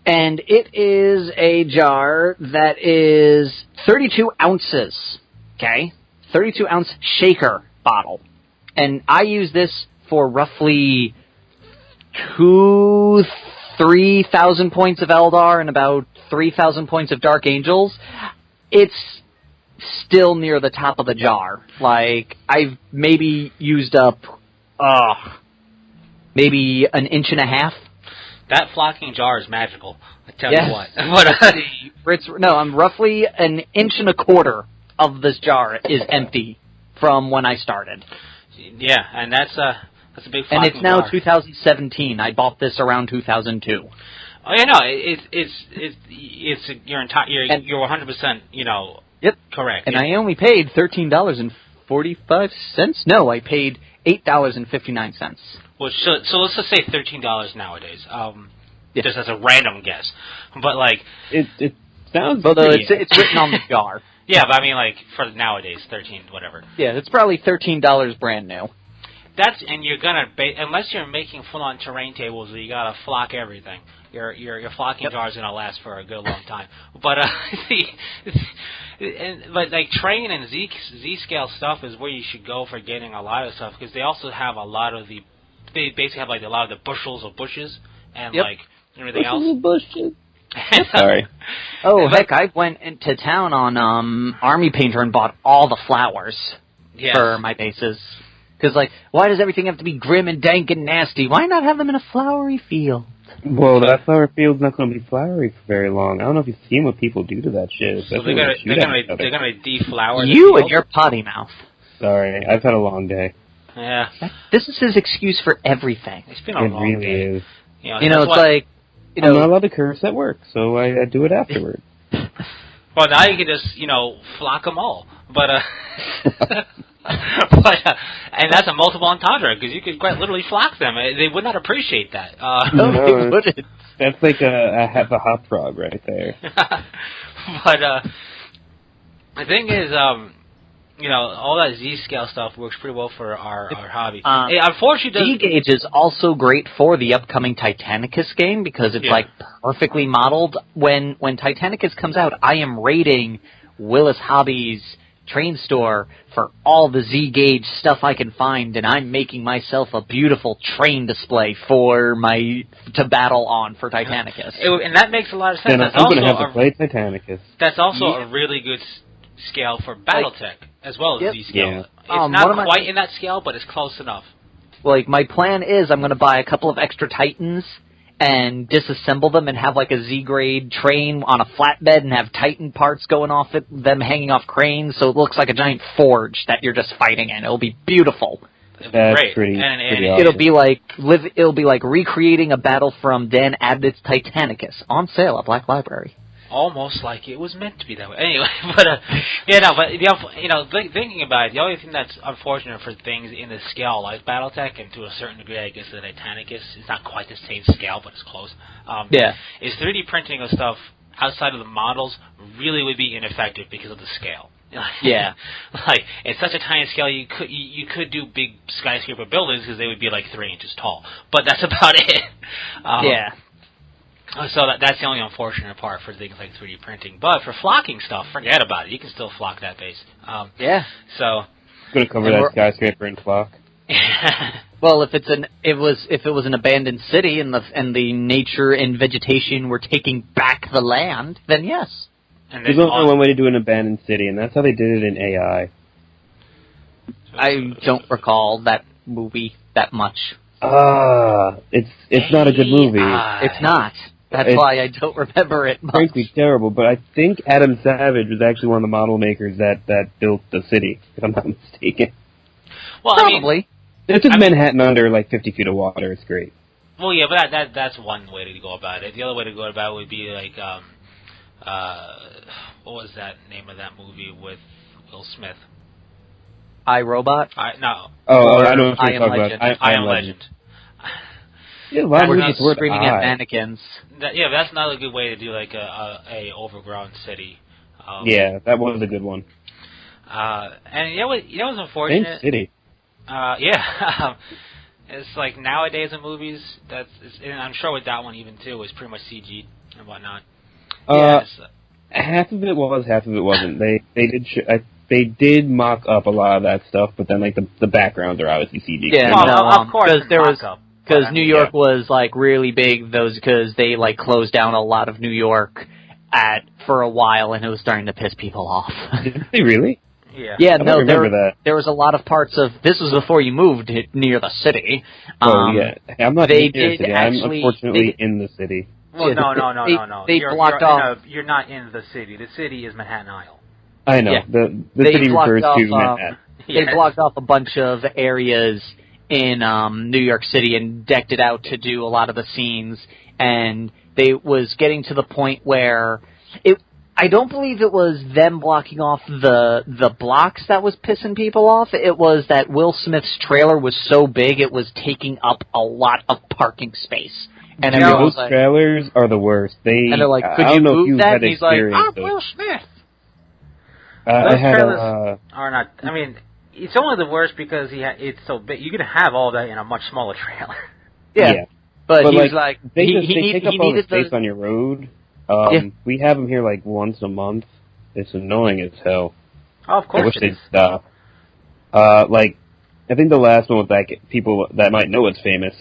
And it is a jar that is 32 ounces, okay? 32-ounce shaker bottle. And I use this for roughly 3,000 points of Eldar and about 3,000 points of Dark Angels. It's still near the top of the jar. Like, I've maybe used up, maybe an inch and a half. That flocking jar is magical. I tell you what. I'm roughly an inch and a quarter of this jar is empty from when I started. Yeah, and that's a big flocking jar. And it's now 2017. I bought this around 2002. Oh yeah, no, you're 100%, Yep. correct. And I only paid $13.45. No, I paid $8.59. Well, so let's just say $13 nowadays. Yeah. Just as a random guess, but like it sounds. Although pretty it's written on the jar. yeah, but I mean like for nowadays, 13, whatever. Yeah, it's probably $13 brand new. That's and you're gonna unless you're making full-on terrain tables where you gotta flock everything. Your flocking jar is gonna last for a good long time. But but like train and Z scale stuff is where you should go for getting a lot of stuff because they also have a lot of they basically have like a lot of the bushels of bushes and like everything else. Bushes. Sorry. Oh heck, I went into town on Army Painter and bought all the flowers for my bases. Because, like, why does everything have to be grim and dank and nasty? Why not have them in a flowery field? Well, that flower field's not going to be flowery for very long. I don't know if you've seen what people do to that shit. So they're gonna deflower you and your potty mouth. Sorry, I've had a long day. Yeah. This is his excuse for everything. It's been a long really day. Is. You know, it's like... I'm not allowed to curse at work, so I do it afterward. Well, now you can just, flock them all. But, and that's a multiple entendre, because you could quite literally flock them. They would not appreciate that. No, they wouldn't. That's like a hop frog right there. But, the thing is, all that Z-scale stuff works pretty well for our hobby. Unfortunately, Z-Gauge is also great for the upcoming Titanicus game because it's like perfectly modeled. When Titanicus comes out, I am raiding Willis Hobbies Train Store for all the Z-Gauge stuff I can find, and I'm making myself a beautiful train display to battle on for Titanicus. And that makes a lot of sense. Then I'm going to have to play Titanicus. That's also a really good scale for BattleTech as well as Z-scale. Yeah. It's not quite in that scale, but it's close enough. Like, my plan is I'm going to buy a couple of extra Titans and disassemble them and have like a Z-grade train on a flatbed and have Titan parts going off it, them hanging off cranes, so it looks like a giant forge that you're just fighting in. It'll be beautiful. That's great. Pretty And awesome. It'll be like recreating a battle from Dan Abnett's Titanicus on sale at Black Library. Almost like it was meant to be that way. Anyway, thinking about it, the only thing that's unfortunate for things in the scale like BattleTech, and to a certain degree, I guess the Titanicus is not quite the same scale, but it's close. Is 3D printing of stuff outside of the models really would be ineffective because of the scale. Yeah, like it's such a tiny scale, you could do big skyscraper buildings because they would be like 3 inches tall, but that's about it. So that's the only unfortunate part for things like 3D printing. But for flocking stuff, forget about it. You can still flock that base. So I'm going to cover that skyscraper in flock. Well, if it was an abandoned city and the nature and vegetation were taking back the land, then yes. And there's only one way to do an abandoned city, and that's how they did it in AI. I don't recall that movie that much. It's not a good movie. It's not. That's why I don't remember it much. Frankly, terrible. But I think Adam Savage was actually one of the model makers that built the city, if I'm not mistaken. Well, probably. It took Manhattan under like 50 feet of water. It's great. Well, yeah, but that's one way to go about it. The other way to go about it would be like, what was that name of that movie with Will Smith? iRobot? No. Oh, I know what you're talking Legend. about. I Am Legend. Yeah, a lot of We're movies not screaming at mannequins. That's not a good way to do like a overgrown city. Yeah, that was a good one. And you know what's unfortunate? Same city. It's like nowadays in movies, and I'm sure with that one even too, is pretty much CG and whatnot. Half of it was, half of it wasn't. They did mock up a lot of that stuff, but then like the backgrounds are obviously CG. Yeah, of course, because New York was like really big. Because they like closed down a lot of New York for a while, and it was starting to piss people off. Did they really? Yeah. Yeah, there was a lot of parts of this was before you moved near the city. Yeah, I'm not near the city. I'm unfortunately in the city. Well, no. They blocked off. You're not in the city. The city is Manhattan Isle. I know. Yeah. The city refers to Manhattan. They blocked off a bunch of areas in New York City and decked it out to do a lot of the scenes, and they was getting to the point where I don't believe it was them blocking off the blocks that was pissing people off. It was that Will Smith's trailer was so big it was taking up a lot of parking space. And those trailers are the worst. And they're like, could you move that? And he's like, I'm Will Smith. Those trailers are not. I mean, it's only the worst because it's so big. You can have all that in a much smaller trailer. Yeah. But he was like, they take up all the space on your road. We have them here like once a month. It's annoying as hell. Oh, of course. I wish they'd stop. I think the last one with people that might know it's famous.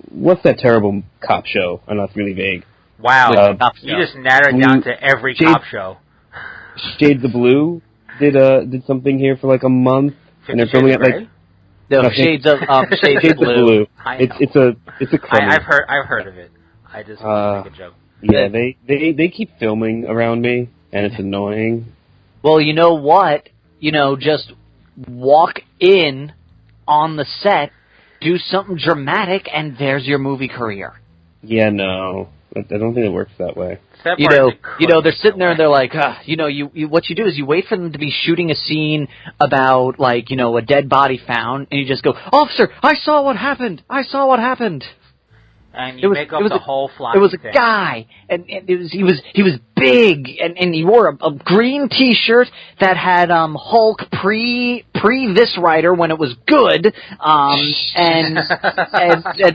What's that terrible cop show? I know it's really vague. Wow, you just narrowed it down to every cop show. Shades of Blue did something here for like a month, and they're filming it like. No, Shades of Blue. It's a crummy. I've heard of it. I just want to make a joke. Yeah, they keep filming around me, and it's annoying. Well, you know what? Just walk in on the set, do something dramatic, and there's your movie career. Yeah, no. I don't think it works that way. They're sitting there and they're like, what you do is you wait for them to be shooting a scene about, like, a dead body found, and you just go, officer, I saw what happened. And you make up the whole flock. It was a guy, and he was big, and he wore a green T-shirt that had Hulk pre this writer when it was good, and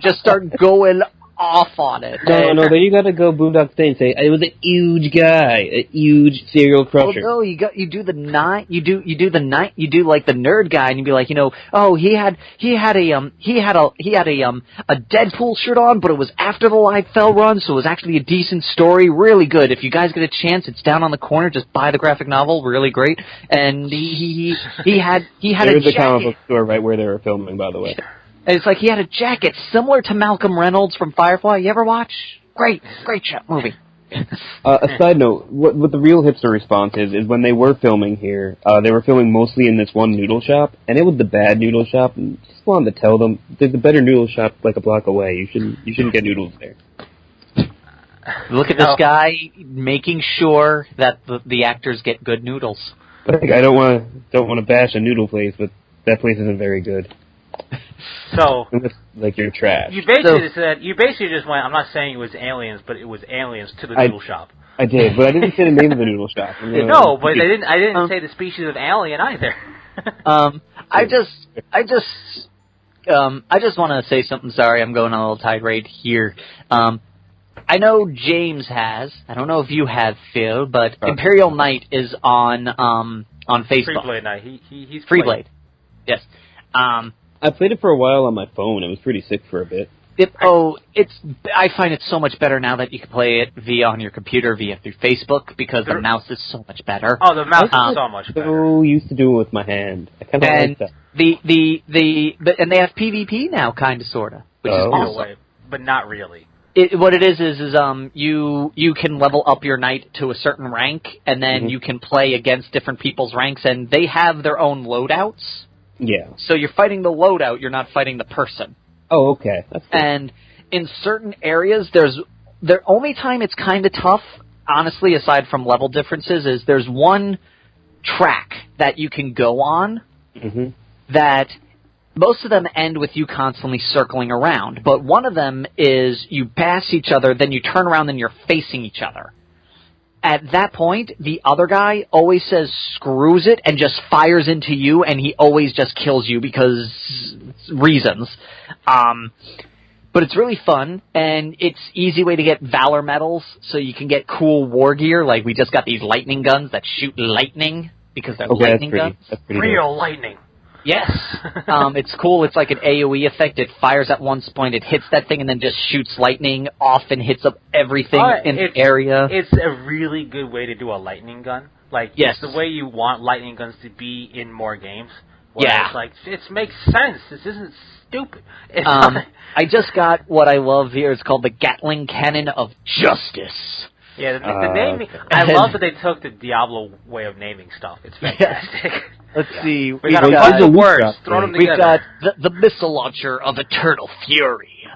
just start going off on it. No, then you gotta go Boondock State and say it was a huge guy, a huge serial crusher. Well, no, you do like the nerd guy, and you'd be like, he had a Deadpool shirt on, but it was after the light fell run, so it was actually a decent story, really good. If you guys get a chance, it's down on the corner. Just buy the graphic novel, really great. And he had there was a comic book store right where they were filming, by the way. And it's like he had a jacket similar to Malcolm Reynolds from Firefly. You ever watch? Great movie. A side note, what the real hipster response is when they were filming here, they were filming mostly in this one noodle shop, and it was the bad noodle shop, and just wanted to tell them, there's a better noodle shop like a block away. You shouldn't get noodles there. Look at this guy making sure that the actors get good noodles. I don't want to bash a noodle place, but that place isn't very good. So, like you're trash. You basically just went, I'm not saying it was aliens, but it was aliens to the noodle shop. I did, but I didn't say the name of the noodle shop. No, but I didn't say the species of alien either. I just want to say something. Sorry, I'm going on a little tirade here. I know James has. I don't know if you have, Phil, but Imperial Knight is on Facebook. Freeblade Knight. He's Freeblade. Yes. I played it for a while on my phone. It was pretty sick for a bit. I find it so much better now that you can play it on your computer through Facebook because the mouse is so much better. Oh, the mouse is so much better. So used to do it with my hand. I kind of like that. And they have PvP now, kind of, sorta, which is awesome. But not really. What it is you can level up your knight to a certain rank, and then you can play against different people's ranks, and they have their own loadouts. Yeah. So you're fighting the loadout, you're not fighting the person. Oh, okay. That's cool. And in certain areas, the only time it's kind of tough, honestly, aside from level differences, is there's one track that you can go on that most of them end with you constantly circling around. But one of them is you pass each other, then you turn around, then you're facing each other. At that point, the other guy always says screws it and just fires into you, and he always just kills you because reasons. But it's really fun, and it's easy way to get Valor medals, so you can get cool war gear. Like, we just got these lightning guns that shoot lightning because they're lightning guns. That's pretty real lightning. Yes. It's cool. It's like an AoE effect. It fires at one point, it hits that thing, and then just shoots lightning off and hits up everything in the area. It's a really good way to do a lightning gun. Like, it's the way you want lightning guns to be in more games. It's like, it makes sense. This isn't stupid. I just got what I love here. It's called the Gatling Cannon of Justice. Yeah, the naming. I love that they took the Diablo way of naming stuff. It's fantastic. Let's see. We got a bunch of words. Throw them together. We've got the missile launcher of Eternal Fury.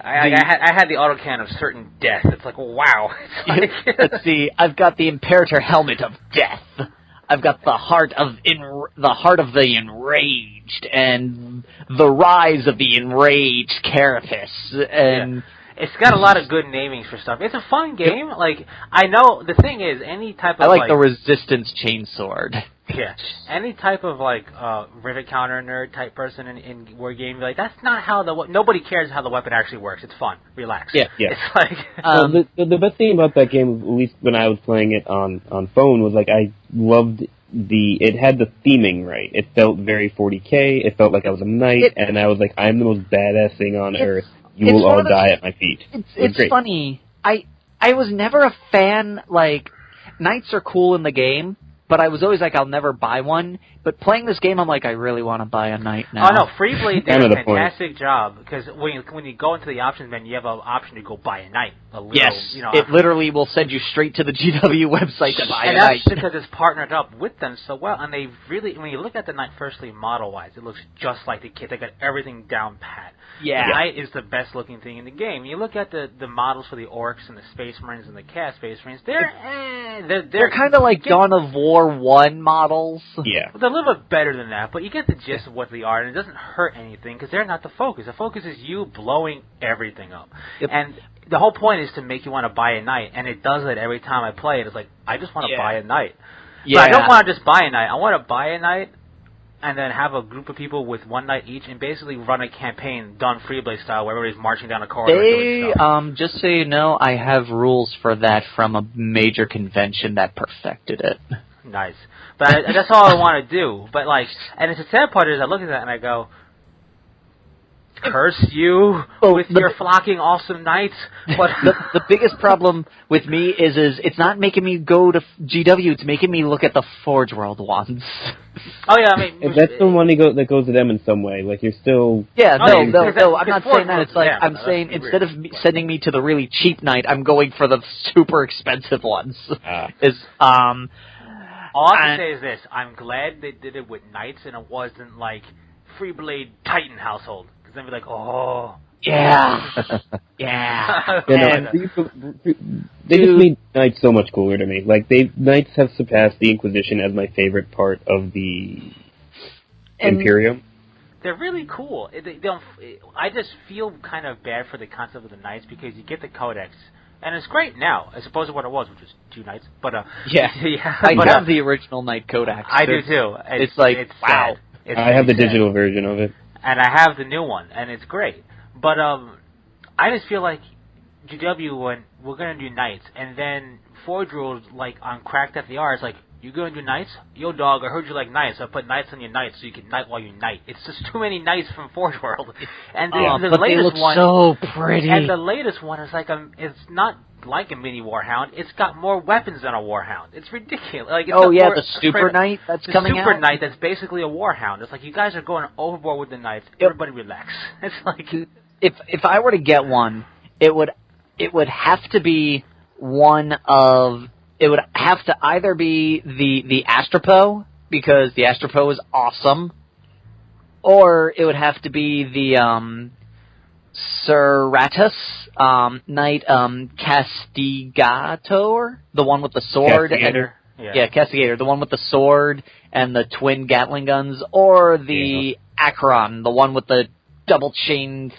I had the autocan of certain death. It's like, wow. It's like Let's see. I've got the Imperator helmet of death. I've got the heart of the enraged, and the rise of the enraged carapace, and. Yeah. It's got a lot of good namings for stuff. It's a fun game. Like, I know, the thing is, any type of, I like the Resistance Chainsword. Yeah. Any type of, like, rivet counter nerd type person in Wargaming, like, that's not how nobody cares how the weapon actually works. It's fun. Relax. Yeah. It's like... the best thing about that game, at least when I was playing it on phone, was, like, I loved it had the theming right. It felt very 40K. It felt like I was a knight, and I was like, I'm the most badass thing on earth. You will all die at my feet. It's funny. I was never a fan, like, knights are cool in the game, but I was always like, I'll never buy one. But playing this game, I'm like, I really want to buy a knight now. Oh, no, Freeblade did a fantastic job, because when you go into the options menu, you have an option to go buy a knight. Yes, it literally will send you straight to the GW website to buy a knight. And that's because it's partnered up with them so well, and they really, when you look at the knight firstly model-wise, it looks just like the kit. They got everything down pat. Yeah. The knight is the best-looking thing in the game. You look at the models for the orcs and the space marines and the chaos space marines, they're kind of like Dawn of War 1 models. Yeah. They're a little bit better than that, but you get the gist of what they are, and it doesn't hurt anything, because they're not the focus. The focus is you blowing everything up. Yep. And the whole point is to make you want to buy a knight, and it does it every time I play it. It's like, I just want to buy a knight. Yeah. But I don't want to just buy a knight. I want to buy a knight, and then have a group of people with one knight each, and basically run a campaign done Freeblade style, where everybody's marching down a corridor doing stuff. Just so you know, I have rules for that from a major convention that perfected it. Nice. But that's all I want to do. But, like, and the sad part is I look at that and I go, curse you with your flocking awesome knights. But the biggest problem with me is it's not making me go to GW. It's making me look at the Forge World ones. Oh yeah, I mean, if that's the money that goes to them in some way, like you're still. Yeah, no. I'm not saying that. It's like I'm saying instead of sending me to the really cheap knight, I'm going for the super expensive ones. All I have to say is this: I'm glad they did it with knights, and it wasn't like Freeblade Titan household. Because then be like, oh. Yeah. Yeah. They just made knights so much cooler to me. Like, knights have surpassed the Inquisition as my favorite part of the Imperium. They're really cool. I just feel kind of bad for the concept of the knights, because you get the codex, and it's great now, as opposed to what it was, which was 2 knights. But yeah, I have the original Knight Codex. I do too. It's like, wow. I have the digital version of it. And I have the new one, and it's great. But I just feel like GW went, we're going to do knights, and then Forge Rules, like, on Cracked FDR, it's like, you going to do knights? Yo, dog, I heard you like knights. I put knights on your knights so you can knight while you knight. It's just too many knights from Forge World. And the but latest they look one, so pretty. And the latest one is like it's not like a mini Warhound. It's got more weapons than a Warhound. It's ridiculous. Like, it's the Super Knight that's coming out? The Super Knight that's basically a Warhound. It's like, you guys are going overboard with the knights. Everybody relax. It's like, if I were to get one, it would have to be one of... It would have to either be the Astropo, because the Astropo is awesome, or it would have to be the Serratus Knight Castigator, the one with the sword. Castigator. Castigator, the one with the sword and the twin Gatling guns, or the Acheron, the one with the double chain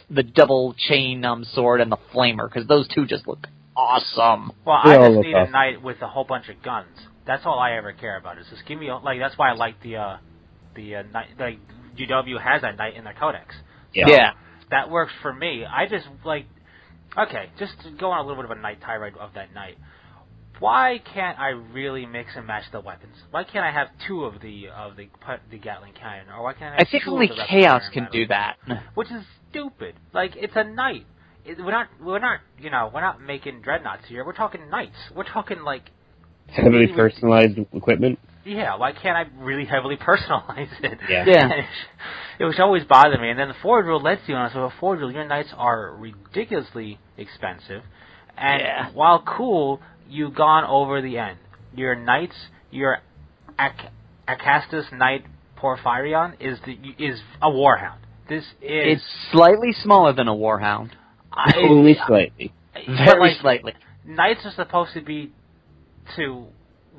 sword and the flamer, because those two just look awesome. Well, I just need a knight with a whole bunch of guns. That's all I ever care about. Is just give me that's why I like the knight. Like, GW has that knight in their codex. Yeah. That works for me. I just just to go on a little bit of a knight tirade of that knight. Why can't I really mix and match the weapons? Why can't I have 2 of the Gatling cannon, or why can't I have I think 2 only of the Chaos can do that. Which is stupid. Like, it's a knight. We're not making dreadnoughts here. We're talking knights. We're talking, like, heavily personalized equipment. Yeah, why can't I really heavily personalize it? Yeah. It was always bothering me. And then the Forge Rule lets you on. So with Forge Rule, your knights are ridiculously expensive. And while cool, you've gone over the end. Your knights, your Acastus Knight Porphyrion is a Warhound. It's slightly smaller than a Warhound. Only slightly. Very slightly. Knights are supposed to be to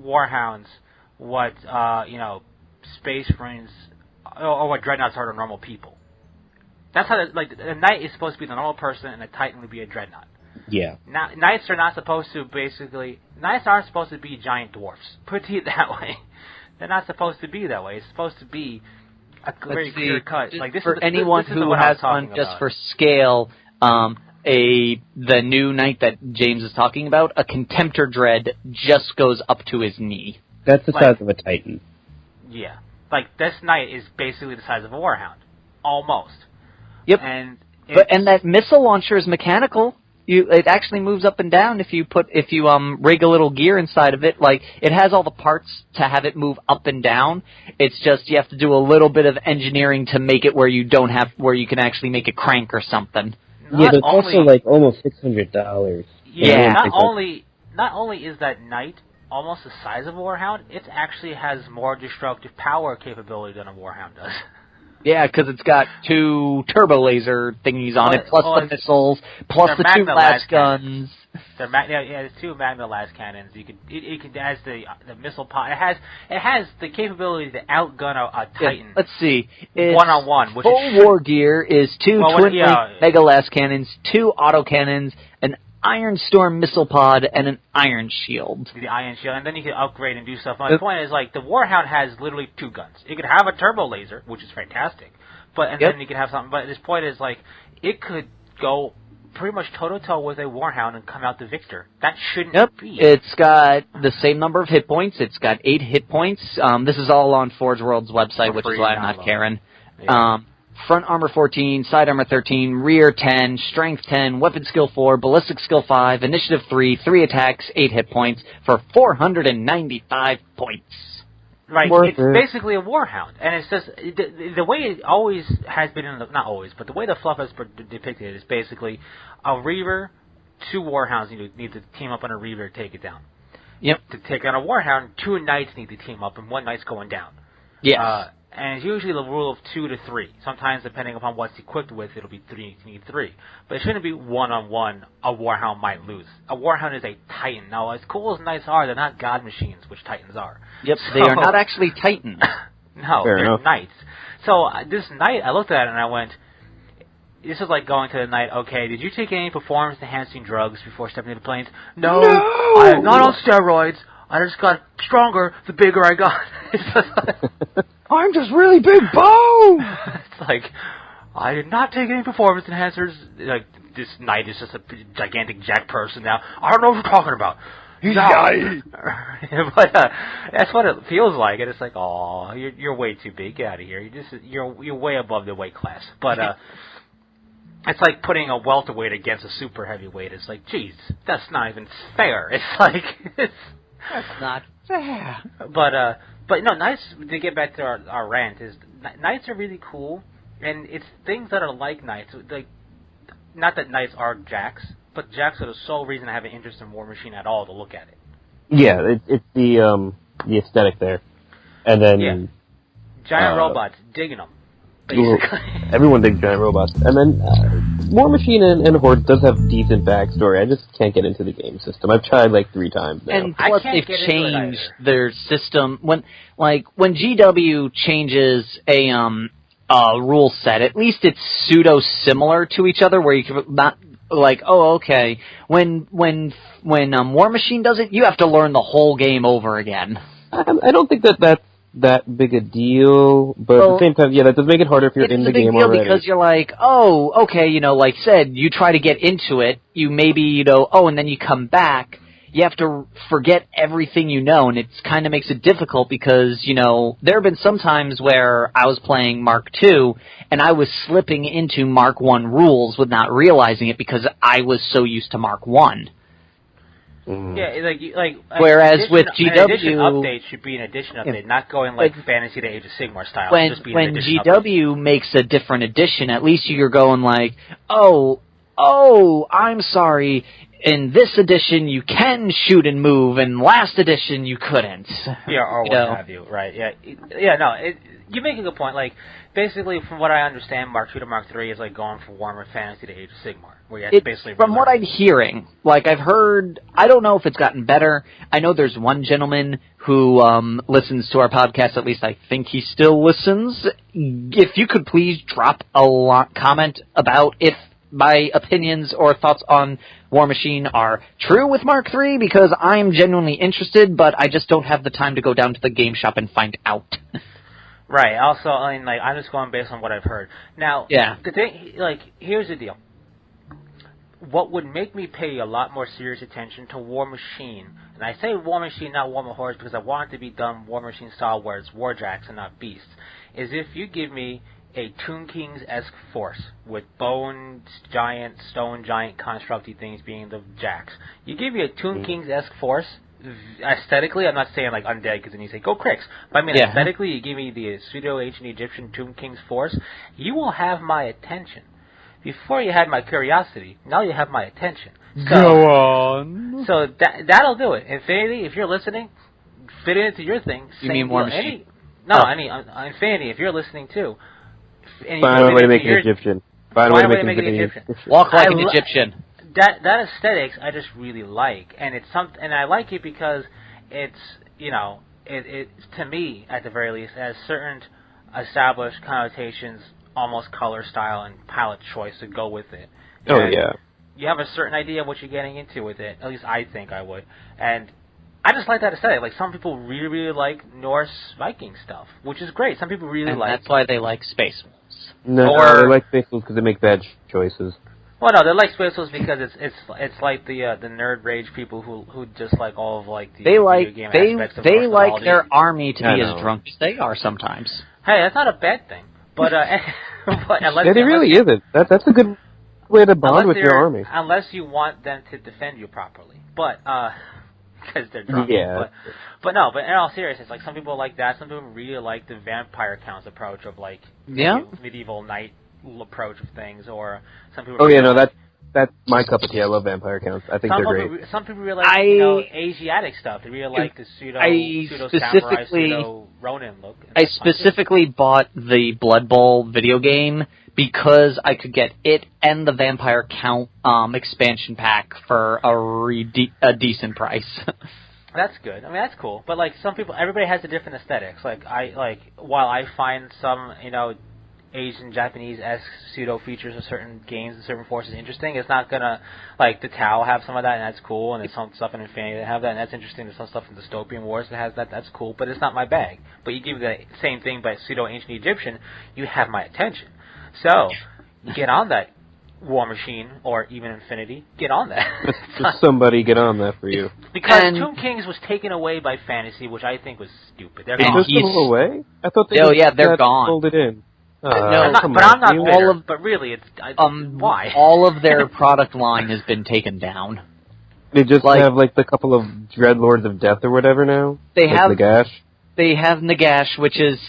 Warhounds what Space Marines or what Dreadnoughts are to normal people. That's how a Knight is supposed to be the normal person, and a Titan would be a Dreadnought. Yeah. Now, Knights are not supposed to Knights aren't supposed to be giant dwarfs. Put it that way. They're not supposed to be that way. It's supposed to be a very clear cut. Like this for is anyone this is who what has I'm one just about. for scale. The new knight that James is talking about, a Contemptor Dread, just goes up to his knee. That's the size of a Titan. Yeah. Like, this knight is basically the size of a Warhound. Almost. Yep. And that missile launcher is mechanical. It actually moves up and down if you rig a little gear inside of it. Like, it has all the parts to have it move up and down. It's just you have to do a little bit of engineering to make it where you can actually make it crank or something. But also like almost $600. Yeah. Not only is that knight almost the size of a Warhound, it actually has more destructive power capability than a Warhound does. Yeah, because it's got 2 turbo laser thingies on it, plus the missiles, plus the 2 las guns. There's 2 Magna las cannons. It has the missile pod. It has the capability to outgun a Titan. Yeah, let's see. One-on-one. Full war gear is 2 twin mega las cannons, 2 autocannons, an Iron Storm missile pod, and an Iron Shield. The Iron Shield, and then you can upgrade and do stuff. My point is, like, the Warhound has literally 2 guns. It could have a turbo laser, which is fantastic, then you can have something. But this point is, like, it could go pretty much toe-to-toe with a Warhound and come out the victor. That shouldn't be. It's got the same number of hit points. It's got 8 hit points. This is all on Forge World's website, which is why I'm not caring. Yeah. Front armor 14, side armor 13, rear 10, strength 10, weapon skill 4, ballistic skill 5, initiative 3, 3 attacks, 8 hit points for 495 points. Right, it's basically a Warhound, and it's just the way it always has been not always, but the way the fluff has depicted it is basically a Reaver, 2 Warhounds need to team up on a Reaver to take it down. Yep. To take on a Warhound, 2 Knights need to team up, and 1 Knight's going down. Yes. And it's usually the rule of 2 to 3. Sometimes, depending upon what's equipped with, it'll be 3 need 3. But it shouldn't be one-on-one a Warhound might lose. A Warhound is a Titan. Now, as cool as Knights are, they're not god machines, which Titans are. Yep, they are not actually Titans. No, they're Knights. So, this Knight, I looked at it and I went, this is like going to the Knight, okay, did you take any performance-enhancing drugs before stepping into the planes? No! I am not on steroids. I just got stronger the bigger I got. I'm just really big bone! It's like, I did not take any performance enhancers. Like, this Knight is just a gigantic jack person now. I don't know what you're talking about. He's dying. But that's what it feels like. And it's like, oh, you're way too big. Get out of here. You're way above the weight class. But it's like putting a welterweight against a super heavyweight. It's like, geez, that's not even fair. It's like, that's not fair. But no, Knights, to get back to our rant, is Knights are really cool, and it's things that are like Knights. Like, not that Knights are Jacks, but Jacks are the sole reason I have an interest in War Machine at all to look at it. Yeah, it's the aesthetic there. And then... Giant robots, digging them, basically. Everyone digs giant robots. And then War Machine and Horde does have decent backstory. I just can't get into the game system. I've tried like 3 times now. And plus they've changed their system. When GW changes a rule set, at least it's pseudo-similar to each other, where you can not... Like, oh, okay. When War Machine does it, you have to learn the whole game over again. I don't think that's that big a deal, but at the same time, yeah, that does make it harder if you're in the game already. It's a big deal because you're like, oh, okay, like said, you try to get into it, you maybe, and then you come back, you have to forget everything you know, and it kind of makes it difficult because, there have been some times where I was playing Mark II, and I was slipping into Mark I rules with not realizing it because I was so used to Mark I. Mm. Yeah, like whereas with GW... An edition update should be an edition update, not going like Fantasy to Age of Sigmar style. When GW makes a different edition, at least you're going like, oh, I'm sorry... In this edition, you can shoot and move, and last edition, you couldn't. Yeah, or what have you, right? Yeah, no, you make a good point. Like, basically, from what I understand, Mark II to Mark III is like going from Warhammer Fantasy to Age of Sigmar, where you have to basically From what relearn. I'm hearing, like I've heard, I don't know if it's gotten better. I know there's one gentleman who listens to our podcast. At least I think he still listens. If you could please drop a comment about if my opinions or thoughts on War Machine are true with Mark III, because I'm genuinely interested, but I just don't have the time to go down to the game shop and find out. Right. Also, I mean, like, I'm just going based on what I've heard. Now, the thing, like, here's the deal. What would make me pay a lot more serious attention to War Machine, and I say War Machine, not War Hordes, because I want it to be done War Machine style where it's warjacks and not beasts, is if you give me a Tomb Kings-esque force with stone giant constructy things being the jacks. You give me a Tomb Kings-esque force, aesthetically, I'm not saying like undead because then you say go Cricks, but I mean aesthetically, you give me the pseudo-ancient Egyptian Tomb Kings force, you will have my attention. Before you had my curiosity, now you have my attention. So, go on. So that'll do it. Infinity, if you're listening, fit it into your thing. You mean War Machine? Infinity, if you're listening too. Find a way to make an Egyptian. Find a way to make an Egyptian. Walk like an Egyptian. That aesthetics I just really like, and and I like it because it's it to me at the very least has certain established connotations, almost color style and palette choice to go with it. And you have a certain idea of what you're getting into with it. At least I think I would, and I just like that aesthetic. Like, some people really, really like Norse Viking stuff, which is great. Some people really like... that's why they like Space Wolves. No, they like Space Wolves because they make bad choices. Well, no, they like Space Wolves because it's like the nerd rage people who just like all of like the video game aspects of they like their army to be as drunk as they are sometimes. Hey, that's not a bad thing. But it really isn't. That's a good way to bond with your army. Unless you want them to defend you properly. But because they're drunk. Yeah. But in all seriousness, like, some people like that. Some people really like the vampire counts approach of like medieval knight approach of things, or some people. That's my cup of tea. I love vampire counts. I think they're great. Some people really like Asiatic stuff. They really like the pseudo samurai, pseudo Ronin look. I specifically bought the Blood Bowl video game because I could get it and the Vampire Count expansion pack for a decent price. That's good. I mean, that's cool. But like, some people, everybody has a different aesthetics. While I find some Asian, Japanese-esque pseudo features of certain games and certain forces interesting, it's not gonna, like, the Tau have some of that, and that's cool, and there's some stuff in Infinity that have that, and that's interesting. There's some stuff in Dystopian Wars that has that, that's cool, but it's not my bag. But you give me the same thing by pseudo-ancient Egyptian, you have my attention. So, get on that, War Machine, or even Infinity, get on that. Just somebody get on that for you. Because Tomb Kings was taken away by Fantasy, which I think was stupid. They're gone. They took away? I thought they they're gone. Pulled it in. No, I'm not bitter, but really, it's why? All of their product line has been taken down. They just have like the couple of Dreadlords of Death or whatever now. They have Nagash. They have Nagash, which is,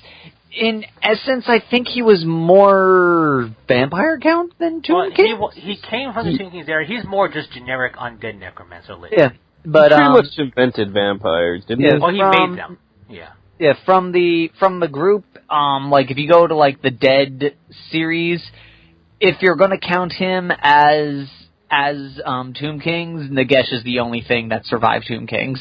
in essence, I think he was more Vampire Count than Tomb King. He came from the Tomb Kings era. He's more just generic undead necromancer. Yeah, but he pretty much invented vampires, didn't he? Well, he made them. Yeah. Yeah, from the group, like, if you go to, like, the Dead series, if you're gonna count him as Tomb Kings, Nagash is the only thing that survived Tomb Kings.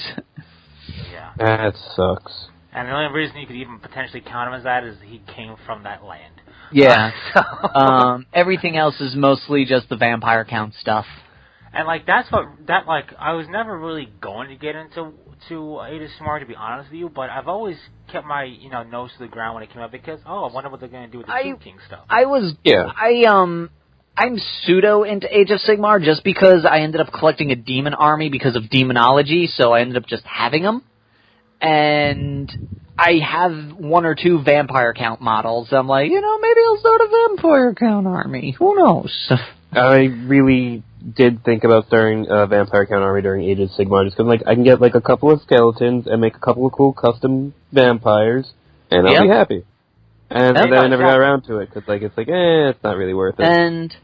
Yeah. That sucks. And the only reason you could even potentially count him as that is he came from that land. Yeah. Everything else is mostly just the Vampire Count stuff. And, like, I was never really going to get into Age of Sigmar, to be honest with you, but I've always kept my, nose to the ground when it came up because, I wonder what they're going to do with the Tomb King stuff. I'm pseudo into Age of Sigmar just because I ended up collecting a demon army because of demonology, so I ended up just having them. And I have one or two Vampire Count models. I'm like, maybe I'll start a Vampire Count army. Who knows? I really did think about starting a Vampire Count army during Age of Sigmar, just because I can get a couple of skeletons and make a couple of cool custom vampires, and I'll be happy. And then I never got around to it because it's not really worth it. And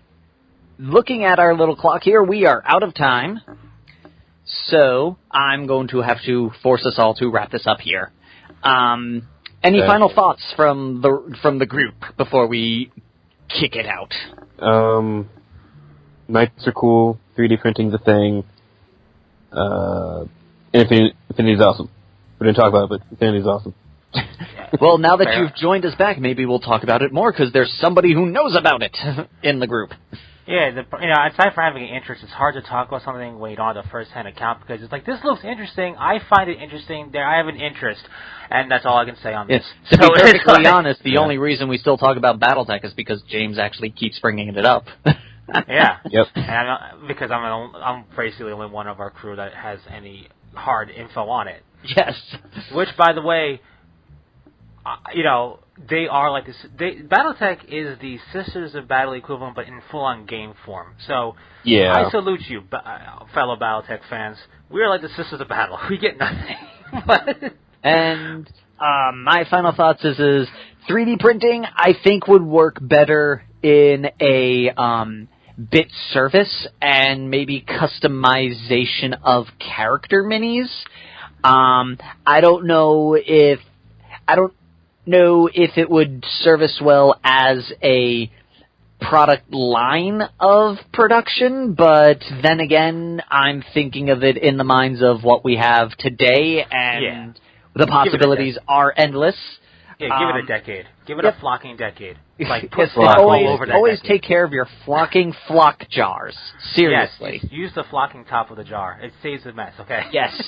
looking at our little clock here, we are out of time. So I'm going to have to force us all to wrap this up here. Any final thoughts from the group before we kick it out? Knights are cool. 3D printing's a thing. Infinity's awesome. We didn't talk about it, but Infinity's awesome. Well, now that you've joined us back, maybe we'll talk about it more, because there's somebody who knows about it in the group. Yeah, aside from having an interest, it's hard to talk about something when you don't have a first-hand account, because it's like, this looks interesting, I find it interesting, I have an interest, and that's all I can say on this. To be perfectly honest, the only reason we still talk about BattleTech is because James actually keeps bringing it up. Yeah. Yep. And because I'm basically the only one of our crew that has any hard info on it. Yes. Which, by the way, they are like this. BattleTech is the Sisters of Battle equivalent, but in full-on game form. So, yeah. I salute you, fellow BattleTech fans. We're like the Sisters of Battle. We get nothing. And my final thoughts is 3D printing, I think, would work better in a bit service and maybe customization of character minis. I don't know if it would service well as a product line of production, but then again, I'm thinking of it in the minds of what we have today, and the possibilities are endless. Yeah, give it a decade. Give it a flocking decade. Like, put flock all over that always decade. take care of your flocking flock jars. Seriously. Yes, use the flocking top of the jar. It saves the mess, okay? Yes.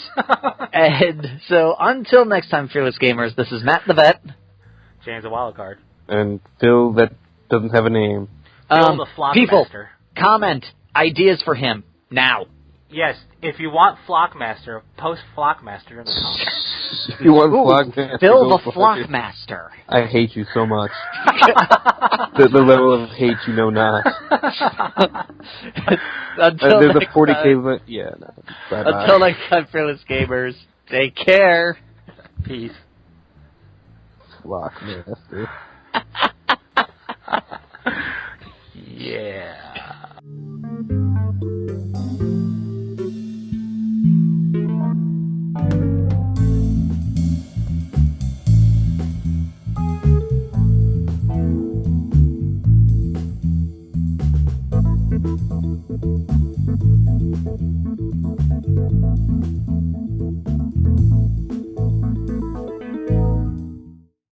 And so, until next time, Fearless Gamers, this is Matt the Vet. James the Wild Card. And Phil that doesn't have a name. Phil the Flock people, Master. comment ideas for him, now. Yes, if you want Flockmaster, post Flockmaster in the comments. If you want Flockmaster, Phil the Flockmaster. I hate you so much. the level of hate you know not. There's a 40K... Yeah, no. Bye-bye. Until next time, Fearless Gamers, take care. Peace. Flockmaster. Yeah.